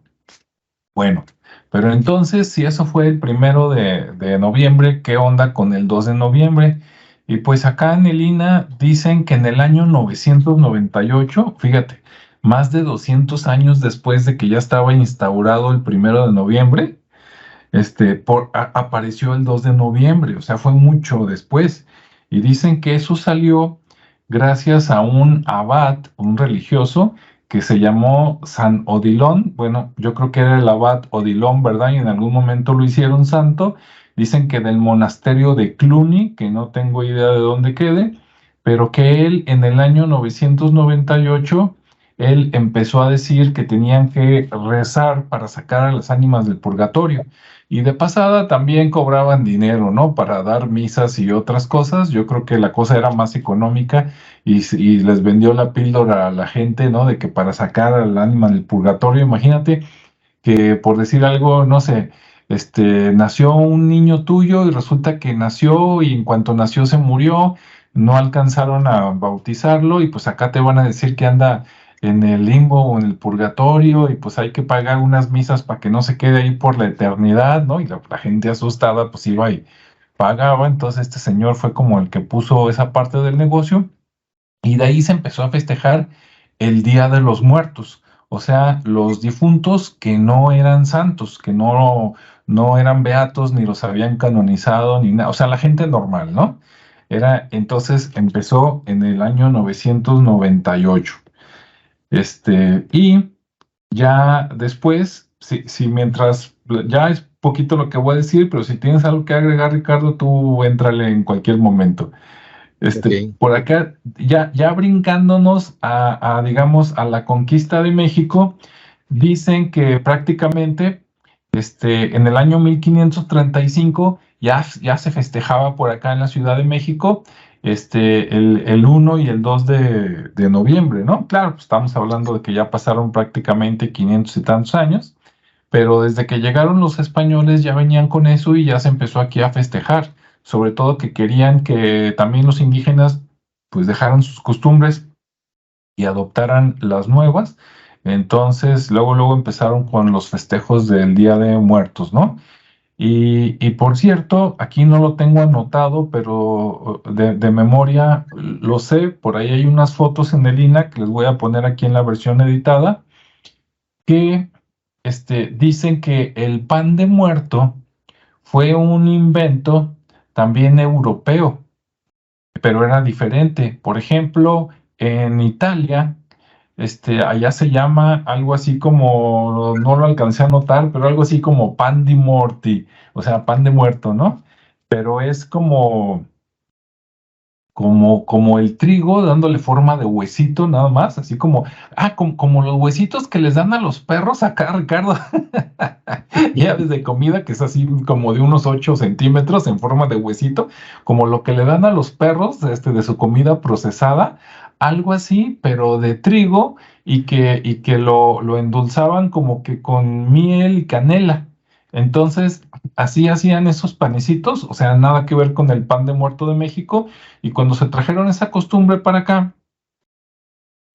Bueno, pero entonces, si eso fue el 1 de noviembre, ¿qué onda con el 2 de noviembre? Y pues acá en el INA dicen que en el año 998, fíjate, más de 200 años después de que ya estaba instaurado el 1 de noviembre, apareció el 2 de noviembre, o sea, fue mucho después. Y dicen que eso salió gracias a un abad, un religioso, que se llamó San Odilon. Bueno, yo creo que era el abad Odilon, ¿verdad? Y en algún momento lo hicieron santo. Dicen que del monasterio de Cluny, que no tengo idea de dónde quede, pero que él en el año 998 él empezó a decir que tenían que rezar para sacar a las ánimas del purgatorio. Y de pasada también cobraban dinero, ¿no? Para dar misas y otras cosas. Yo creo que la cosa era más económica, y les vendió la píldora a la gente, ¿no? De que para sacar al ánima del purgatorio, imagínate que, por decir algo, no sé, nació un niño tuyo y resulta que nació, y en cuanto nació se murió, no alcanzaron a bautizarlo, y pues acá te van a decir que anda en el limbo o en el purgatorio, y pues hay que pagar unas misas para que no se quede ahí por la eternidad, ¿no? Y la gente asustada pues iba y pagaba. Entonces este señor fue como el que puso esa parte del negocio, y de ahí se empezó a festejar el Día de los Muertos, o sea, los difuntos que no eran santos, que no eran beatos, ni los habían canonizado, ni nada, o sea, la gente normal, ¿no? Entonces empezó en el año 998. Y ya después si mientras, ya es poquito lo que voy a decir, pero si tienes algo que agregar, Ricardo, tú éntrale en cualquier momento. Ok. Por acá, ya brincándonos digamos, a la conquista de México, dicen que prácticamente, en el año 1535 ya se festejaba por acá en la Ciudad de México, el 1 y el 2 de noviembre, ¿no? Claro, pues estamos hablando de que ya pasaron prácticamente 500 y tantos años, pero desde que llegaron los españoles ya venían con eso y ya se empezó aquí a festejar, sobre todo que querían que también los indígenas pues dejaran sus costumbres y adoptaran las nuevas. Entonces, luego empezaron con los festejos del Día de Muertos, ¿no? Y por cierto, aquí no lo tengo anotado, pero de memoria lo sé, por ahí hay unas fotos en el INAH que les voy a poner aquí en la versión editada, que dicen que el pan de muerto fue un invento también europeo, pero era diferente. Por ejemplo, en Italia, allá se llama algo así como, no lo alcancé a notar, pero algo así como pan di morti, o sea, pan de muerto, ¿no? Pero es como el trigo dándole forma de huesito nada más, así como los huesitos que les dan a los perros acá, Ricardo. Ya desde comida, que es así como de unos 8 centímetros en forma de huesito, como lo que le dan a los perros de su comida procesada, algo así, pero de trigo y que lo endulzaban como que con miel y canela. Entonces, así hacían esos panecitos, o sea, nada que ver con el pan de muerto de México. Y cuando se trajeron esa costumbre para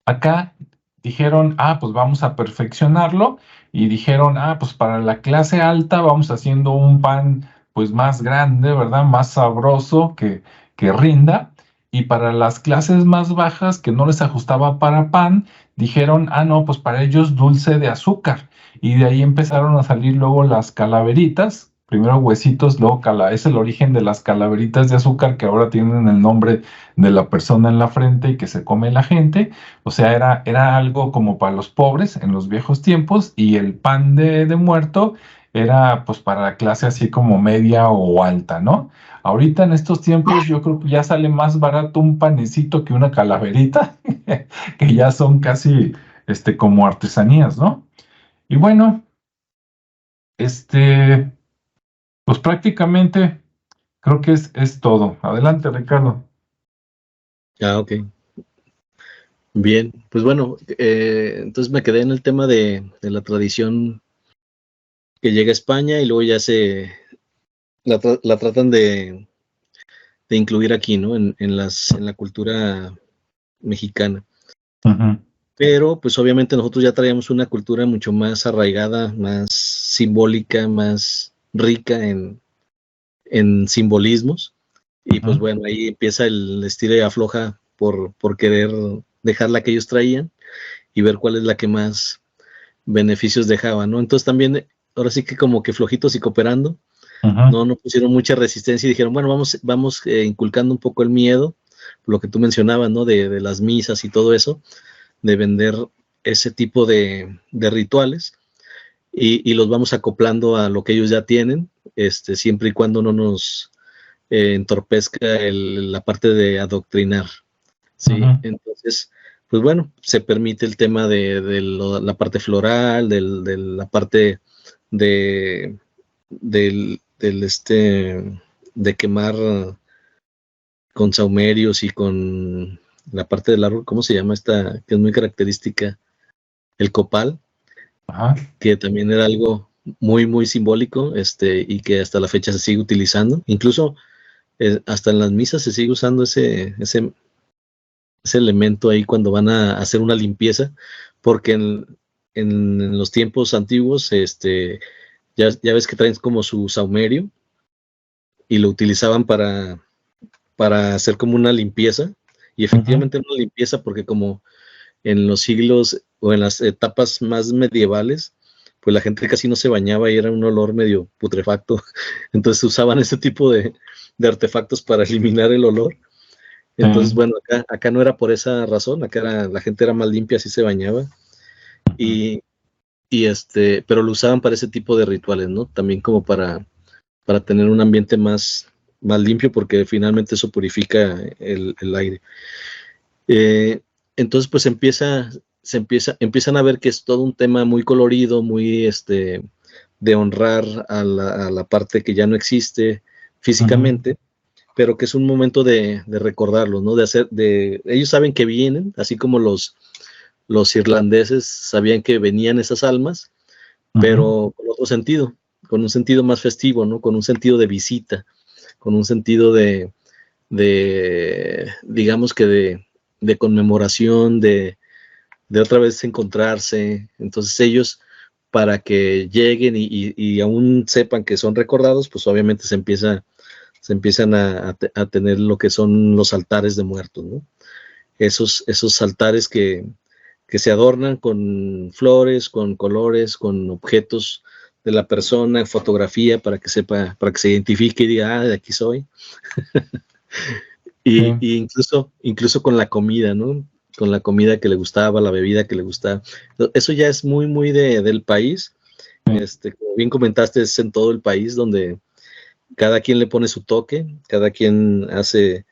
acá dijeron, pues vamos a perfeccionarlo y dijeron, pues para la clase alta vamos haciendo un pan pues más grande, ¿verdad? Más sabroso que rinda. Y para las clases más bajas que no les ajustaba para pan, dijeron, no, pues para ellos dulce de azúcar. Y de ahí empezaron a salir luego las calaveritas. Primero huesitos, luego es el origen de las calaveritas de azúcar que ahora tienen el nombre de la persona en la frente y que se come la gente. O sea, era algo como para los pobres en los viejos tiempos y el pan de muerto era pues para la clase así como media o alta, ¿no? Ahorita en estos tiempos yo creo que ya sale más barato un panecito que una calaverita, que ya son casi como artesanías, ¿no? Y bueno, este, pues prácticamente creo que es todo. Adelante, Ricardo. Ok. Bien, pues bueno, entonces me quedé en el tema de la tradición que llega a España y luego ya la tratan de incluir aquí, ¿no? En la cultura mexicana. Ujú. Pero pues obviamente nosotros ya traíamos una cultura mucho más arraigada, más simbólica, más rica en simbolismos. Y pues Ujú. bueno, ahí empieza el estilo y afloja por querer dejar la que ellos traían y ver cuál es la que más beneficios dejaba, ¿no? Entonces también, ahora sí que como que flojitos y cooperando, Ujú. no pusieron mucha resistencia y dijeron, bueno, vamos inculcando un poco el miedo, lo que tú mencionabas, ¿no? De las misas y todo eso, de vender ese tipo de rituales y los vamos acoplando a lo que ellos ya tienen, siempre y cuando no nos entorpezca la parte de adoctrinar, ¿sí? Ujú. Entonces, pues bueno, se permite el tema de la parte floral, de la parte de, de quemar con saumerios y con la parte del árbol, ¿cómo se llama esta? Que es muy característica, el copal, Ajá. que también era algo muy, muy simbólico, y que hasta la fecha se sigue utilizando. Incluso hasta en las misas se sigue usando ese elemento ahí cuando van a hacer una limpieza, porque en los tiempos antiguos, ya ves que traen como su saumerio y lo utilizaban para hacer como una limpieza, y Ujú. efectivamente era una limpieza porque como en los siglos o en las etapas más medievales, pues la gente casi no se bañaba y era un olor medio putrefacto, entonces usaban ese tipo de artefactos para eliminar el olor. Entonces, Sí. bueno, acá no era por esa razón, la gente era más limpia, así se bañaba. Ujú. Y pero lo usaban para ese tipo de rituales, ¿no? También como para tener un ambiente más limpio, porque finalmente eso purifica el aire. Entonces, pues empiezan a ver que es todo un tema muy colorido, muy de honrar a la parte que ya no existe físicamente, pero que es un momento de recordarlos, ¿no? Ellos saben que vienen, así como los irlandeses sabían que venían esas almas, pero con otro sentido, con un sentido más festivo, ¿no? Con un sentido de visita, con un sentido digamos que de conmemoración, de otra vez encontrarse. Entonces ellos, para que lleguen y aún sepan que son recordados, pues obviamente se empiezan a tener lo que son los altares de muertos, ¿no? Esos altares que se adornan con flores, con colores, con objetos de la persona, fotografía para que sepa, para que se identifique y diga, de aquí soy. Y incluso con la comida, ¿no? Con la comida que le gustaba, la bebida que le gustaba. Eso ya es muy, muy del país. Como bien comentaste, es en todo el país donde cada quien le pone su toque, cada quien hace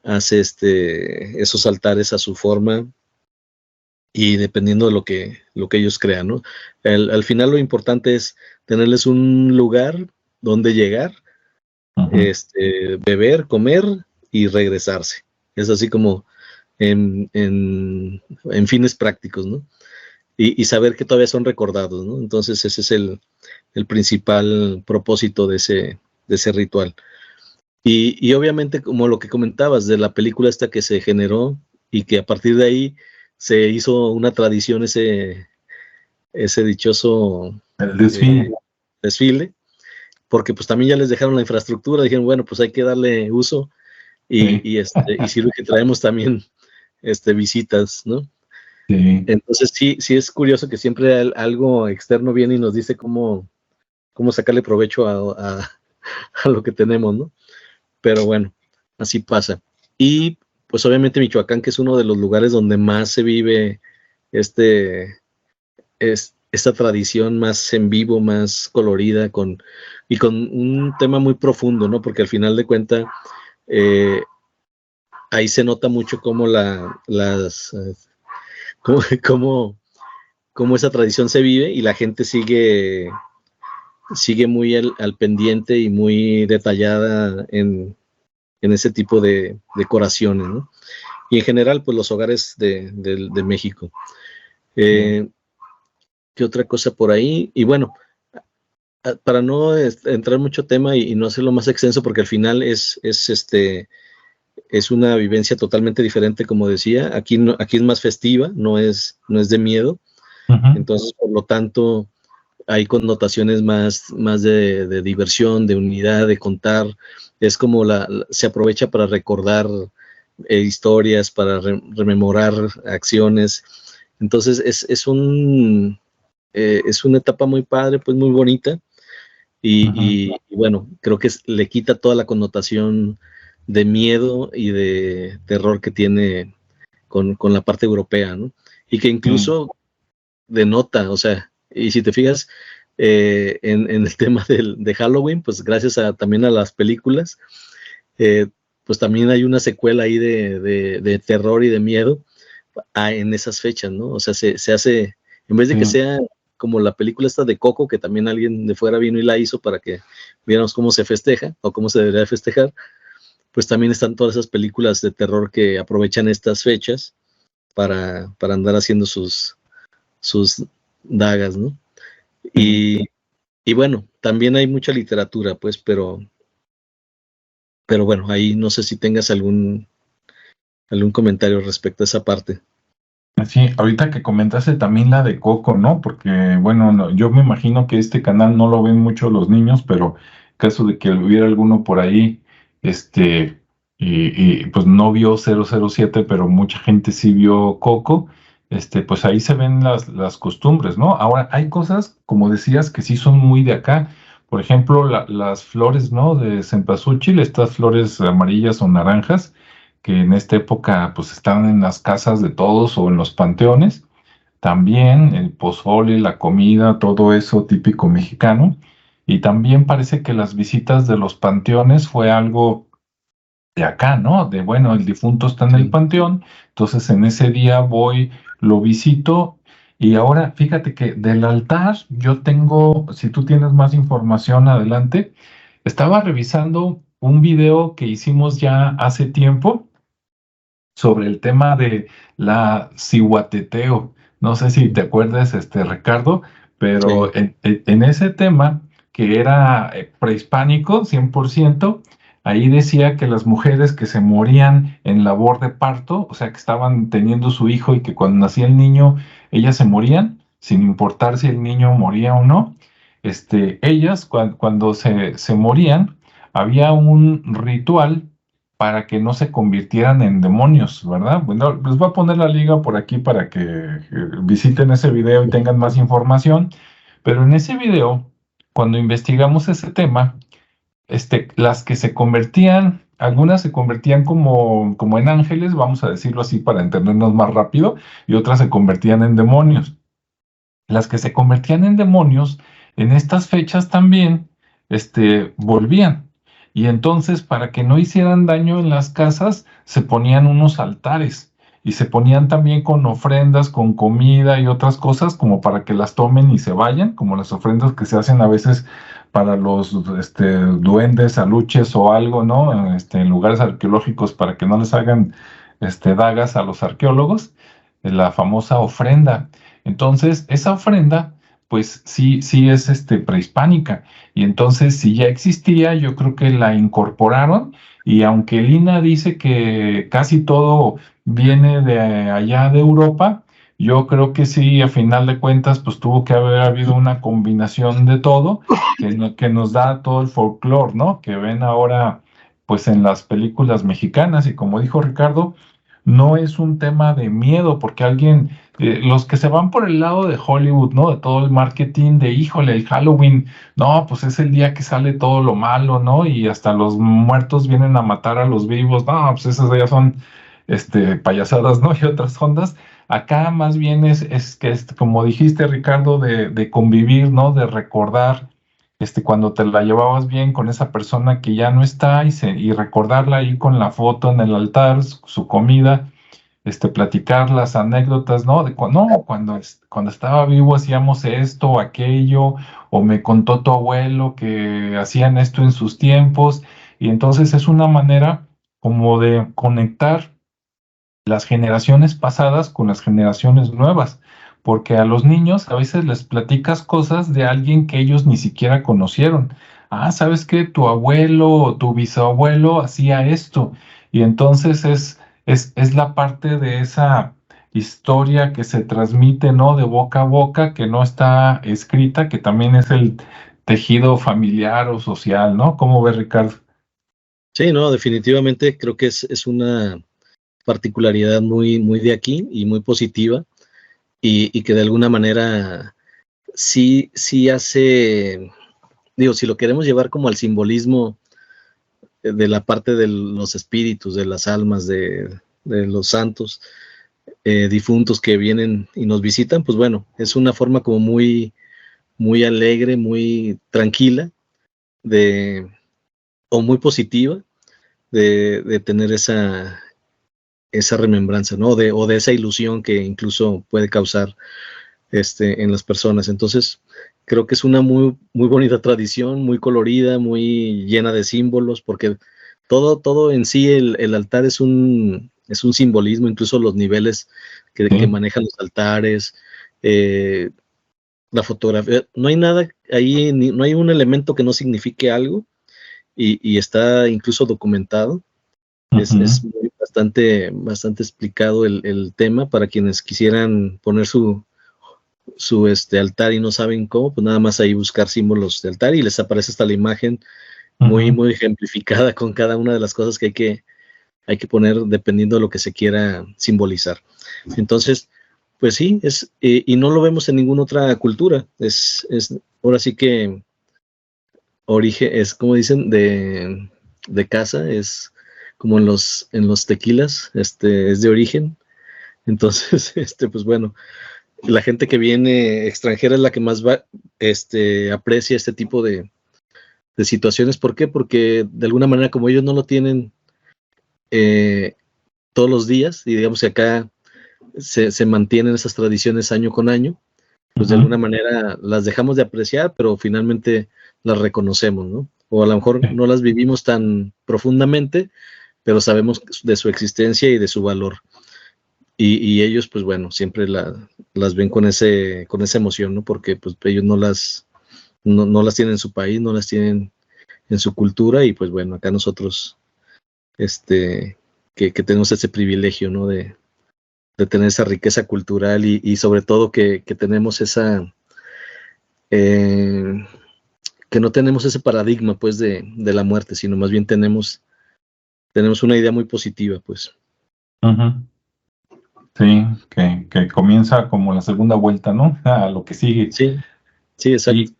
esos altares a su forma y dependiendo de lo que ellos crean, ¿no? Al final lo importante es tenerles un lugar donde llegar, beber, comer y regresarse. Es así como en fines prácticos, ¿no? Y saber que todavía son recordados, ¿no? Entonces ese es el principal propósito de ese ritual. Y obviamente, como lo que comentabas de la película esta que se generó y que a partir de ahí se hizo una tradición ese dichoso el desfile, porque pues también ya les dejaron la infraestructura, dijeron, bueno, pues hay que darle uso y sirve que traemos también visitas, ¿no? Sí. Entonces sí es curioso que siempre algo externo viene y nos dice cómo sacarle provecho a lo que tenemos, ¿no? Pero bueno, así pasa. Y pues obviamente Michoacán, que es uno de los lugares donde más se vive esta tradición más en vivo, más colorida, y con un tema muy profundo, ¿no? Porque al final de cuentas, ahí se nota mucho cómo cómo esa tradición se vive y la gente sigue muy al pendiente y muy detallada en ese tipo de decoraciones, ¿no? Y en general, pues los hogares de México. ¿Qué otra cosa por ahí? Y bueno, para no entrar mucho tema y no hacerlo más extenso, porque al final es una vivencia totalmente diferente, como decía. Aquí es más festiva, no es de miedo. Entonces, por lo tanto, hay connotaciones más de diversión, de unidad, de contar. Es como se aprovecha para recordar historias, para rememorar acciones. Entonces, es una etapa muy padre, pues muy bonita. Y bueno, creo que le quita toda la connotación de miedo y de terror que tiene con la parte europea, ¿no? Y que incluso denota, o sea, y si te fijas en el tema de Halloween, pues gracias también a las películas, pues también hay una secuela ahí de terror y de miedo en esas fechas, ¿no? O sea, se hace, en vez de que sea como la película esta de Coco, que también alguien de fuera vino y la hizo para que viéramos cómo se festeja o cómo se debería festejar, pues también están todas esas películas de terror que aprovechan estas fechas para andar haciendo sus dagas, ¿no? Y bueno, también hay mucha literatura, pues, pero bueno, ahí no sé si tengas algún comentario respecto a esa parte. Sí, ahorita que comentaste también la de Coco, ¿no? Porque, bueno, yo me imagino que este canal no lo ven mucho los niños, pero en caso de que hubiera alguno por ahí, pues no vio 007, pero mucha gente sí vio Coco, pues ahí se ven las costumbres, ¿no? Ahora, hay cosas, como decías, que sí son muy de acá. Por ejemplo, las flores, ¿no? De cempasúchil, estas flores amarillas o naranjas que en esta época pues están en las casas de todos o en los panteones, también el pozole, la comida, todo eso típico mexicano. Y también parece que las visitas de los panteones fue algo de acá, ¿no? De bueno, el difunto está en el Sí. panteón, entonces en ese día voy, lo visito. Y ahora, fíjate que del altar yo tengo, si tú tienes más información adelante, estaba revisando un video que hicimos ya hace tiempo sobre el tema de la cihuateteo. No sé si te acuerdas, Ricardo, pero Sí. en ese tema, que era prehispánico, 100%, ahí decía que las mujeres que se morían en labor de parto, o sea, que estaban teniendo su hijo y que cuando nacía el niño, ellas se morían, sin importar si el niño moría o no. Ellas, cuando se morían, había un ritual para que no se convirtieran en demonios, ¿verdad? Bueno, les voy a poner la liga por aquí para que visiten ese video y tengan más información, pero en ese video, cuando investigamos ese tema, las que se convertían, algunas se convertían como en ángeles, vamos a decirlo así para entendernos más rápido, y otras se convertían en demonios. Las que se convertían en demonios, en estas fechas también, volvían. Y entonces, para que no hicieran daño en las casas, se ponían unos altares y se ponían también con ofrendas, con comida y otras cosas, como para que las tomen y se vayan, como las ofrendas que se hacen a veces para los duendes, aluches o algo, ¿no? En lugares arqueológicos para que no les hagan dagas a los arqueólogos, la famosa ofrenda. Entonces, esa ofrenda, pues sí, sí es prehispánica. Y entonces, si ya existía, yo creo que la incorporaron. Y aunque Lina dice que casi todo viene de allá de Europa, yo creo que sí, a final de cuentas, pues tuvo que haber habido una combinación de todo que nos da todo el folclore, ¿no? Que ven ahora, pues en las películas mexicanas. Y como dijo Ricardo, no es un tema de miedo, porque alguien los que se van por el lado de Hollywood, ¿no? De todo el marketing de, híjole, el Halloween, no, pues es el día que sale todo lo malo, ¿no? Y hasta los muertos vienen a matar a los vivos, no, pues esas ya son, payasadas, ¿no? Y otras ondas. Acá más bien es que, como dijiste, Ricardo, de convivir, ¿no? De recordar, cuando te la llevabas bien con esa persona que ya no está y recordarla ahí con la foto en el altar, su comida, platicar las anécdotas, ¿no? No, cuando estaba vivo hacíamos esto o aquello, o me contó tu abuelo que hacían esto en sus tiempos, y entonces es una manera como de conectar las generaciones pasadas con las generaciones nuevas, porque a los niños a veces les platicas cosas de alguien que ellos ni siquiera conocieron. Ah, ¿sabes qué? Tu abuelo o tu bisabuelo hacía esto. Y entonces es la parte de esa historia que se transmite, ¿no? De boca a boca, que no está escrita, que también es el tejido familiar o social, ¿no? ¿Cómo ves, Ricardo? Sí, no, definitivamente creo que es una particularidad muy, muy de aquí y muy positiva y que de alguna manera sí hace, digo, si lo queremos llevar como al simbolismo de la parte de los espíritus, de las almas, de los santos difuntos que vienen y nos visitan, pues bueno, es una forma como muy, muy alegre, muy tranquila de, o muy positiva de tener esa remembranza, ¿no? O de esa ilusión que incluso puede causar en las personas. Entonces, creo que es una muy, muy bonita tradición, muy colorida, muy llena de símbolos, porque todo en sí, el altar es un simbolismo, incluso los niveles que Sí. manejan los altares, eh, la fotografía, no hay nada ahí, no hay un elemento que no signifique algo y está incluso documentado. Es Ujú. bastante explicado el tema para quienes quisieran poner su altar y no saben cómo, pues nada más ahí buscar símbolos de altar y les aparece hasta la imagen muy, Ujú. muy ejemplificada con cada una de las cosas que hay que poner dependiendo de lo que se quiera simbolizar. Entonces, pues sí, y no lo vemos en ninguna otra cultura. Ahora sí que origen, es como dicen, de casa, es como en los tequilas, es de origen. Entonces, pues bueno, la gente que viene extranjera es la que más aprecia este tipo de situaciones. ¿Por qué? Porque de alguna manera, como ellos no lo tienen todos los días, y digamos que acá se mantienen esas tradiciones año con año, pues de alguna manera las dejamos de apreciar, pero finalmente las reconocemos, ¿no? O a lo mejor no las vivimos tan profundamente, pero sabemos de su existencia y de su valor. Y ellos, pues bueno, siempre las ven con esa emoción, ¿no? Porque pues ellos no las tienen en su país, no las tienen en su cultura, y pues bueno, acá nosotros, que tenemos ese privilegio, ¿no? De tener esa riqueza cultural, y sobre todo que tenemos esa, que no tenemos ese paradigma, pues, de la muerte, sino más bien tenemos una idea muy positiva, pues. Uh-huh. Sí, que comienza como la segunda vuelta, ¿no? A lo que sigue. Sí, exacto. Y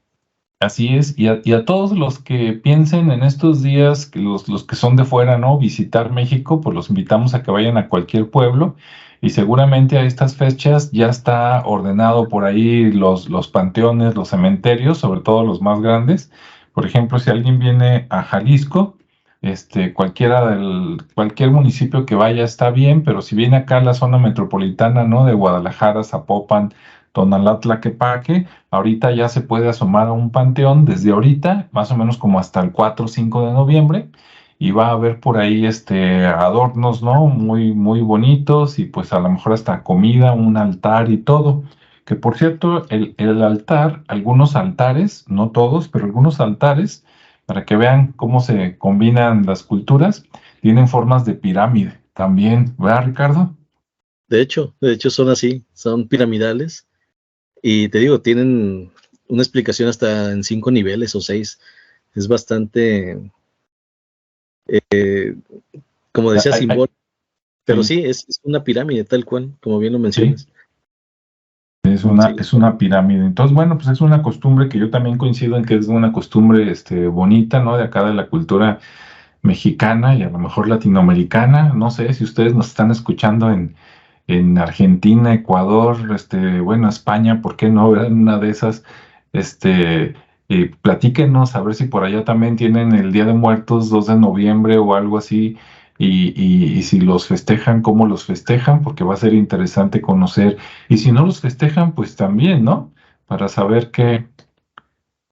así es, y a todos los que piensen en estos días, que los que son de fuera, ¿no? Visitar México, pues los invitamos a que vayan a cualquier pueblo, y seguramente a estas fechas ya está ordenado por ahí los panteones, los cementerios, sobre todo los más grandes. Por ejemplo, si alguien viene a Jalisco, cualquier municipio que vaya está bien, pero si viene acá a la zona metropolitana, ¿no? De Guadalajara, Zapopan, Tonalá, Tlaquepaque, ahorita ya se puede asomar a un panteón desde ahorita, más o menos como hasta el 4 o 5 de noviembre, y va a haber por ahí adornos, ¿no? Muy, muy bonitos, y pues a lo mejor hasta comida, un altar y todo. Que por cierto, el altar, algunos altares, no todos, pero algunos altares, para que vean cómo se combinan las culturas, tienen formas de pirámide también, ¿verdad, Ricardo? De hecho son así, son piramidales, y te digo, tienen una explicación hasta en 5 niveles o 6. Es bastante, como decía, simbólico, pero sí, es una pirámide tal cual, como bien lo mencionas. Es una pirámide. Entonces, bueno, pues es una costumbre que yo también coincido en que es una costumbre bonita, ¿no? De acá de la cultura mexicana y a lo mejor latinoamericana. No sé si ustedes nos están escuchando en Argentina, Ecuador, bueno, España, ¿por qué no? ¿Verdad? En una de esas, platíquenos a ver si por allá también tienen el Día de Muertos, 2 de noviembre o algo así, y si los festejan, cómo los festejan, porque va a ser interesante conocer. Y si no los festejan, pues también, ¿no? Para saber qué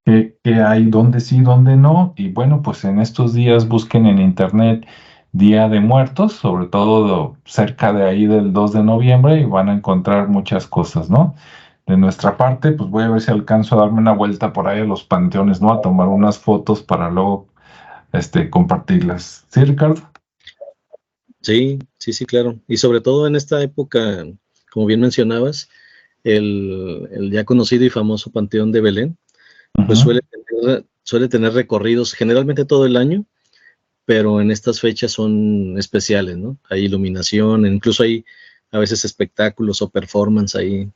hay, dónde sí, dónde no. Y bueno, pues en estos días busquen en internet Día de Muertos, sobre todo cerca de ahí del 2 de noviembre, y van a encontrar muchas cosas, ¿no? De nuestra parte, pues voy a ver si alcanzo a darme una vuelta por ahí a los panteones, ¿no? A tomar unas fotos para luego, compartirlas. ¿Sí, Ricardo? Sí, claro. Y sobre todo en esta época, como bien mencionabas, el ya conocido y famoso Panteón de Belén, pues suele tener recorridos generalmente todo el año, pero en estas fechas son especiales, ¿no? Hay iluminación, incluso hay a veces espectáculos o performance ahí,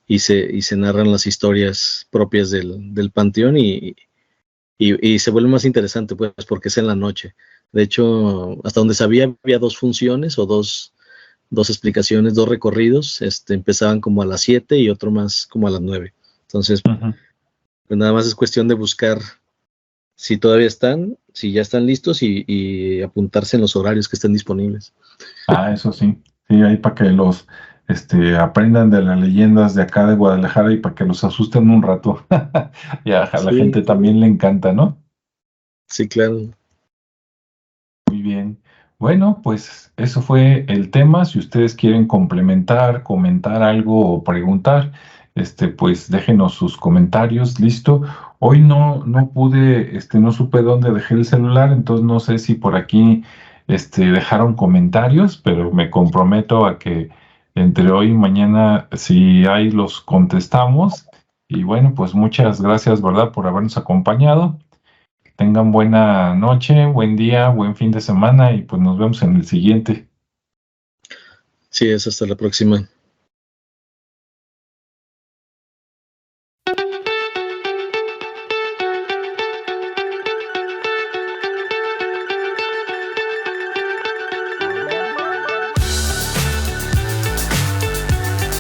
y se narran las historias propias del panteón, y se vuelve más interesante, pues, porque es en la noche. De hecho, hasta donde sabía, había 2 funciones o dos explicaciones, 2 recorridos. Empezaban como a las 7 y otro más como a las 9. Entonces, pues nada más es cuestión de buscar si todavía están, si ya están listos, y apuntarse en los horarios que estén disponibles. Ah, eso sí. Sí, ahí para que los aprendan de las leyendas de acá de Guadalajara y para que los asusten un rato. Y a la gente también le encanta, ¿no? Sí, claro. Muy bien. Bueno, pues eso fue el tema. Si ustedes quieren complementar, comentar algo o preguntar, pues déjenos sus comentarios. Listo. Hoy no pude, no supe dónde dejé el celular, entonces no sé si por aquí, dejaron comentarios, pero me comprometo a que entre hoy y mañana, si hay, los contestamos. Y bueno, pues muchas gracias, ¿verdad?, por habernos acompañado. Tengan buena noche, buen día, buen fin de semana, y pues nos vemos en el siguiente. Sí, hasta la próxima.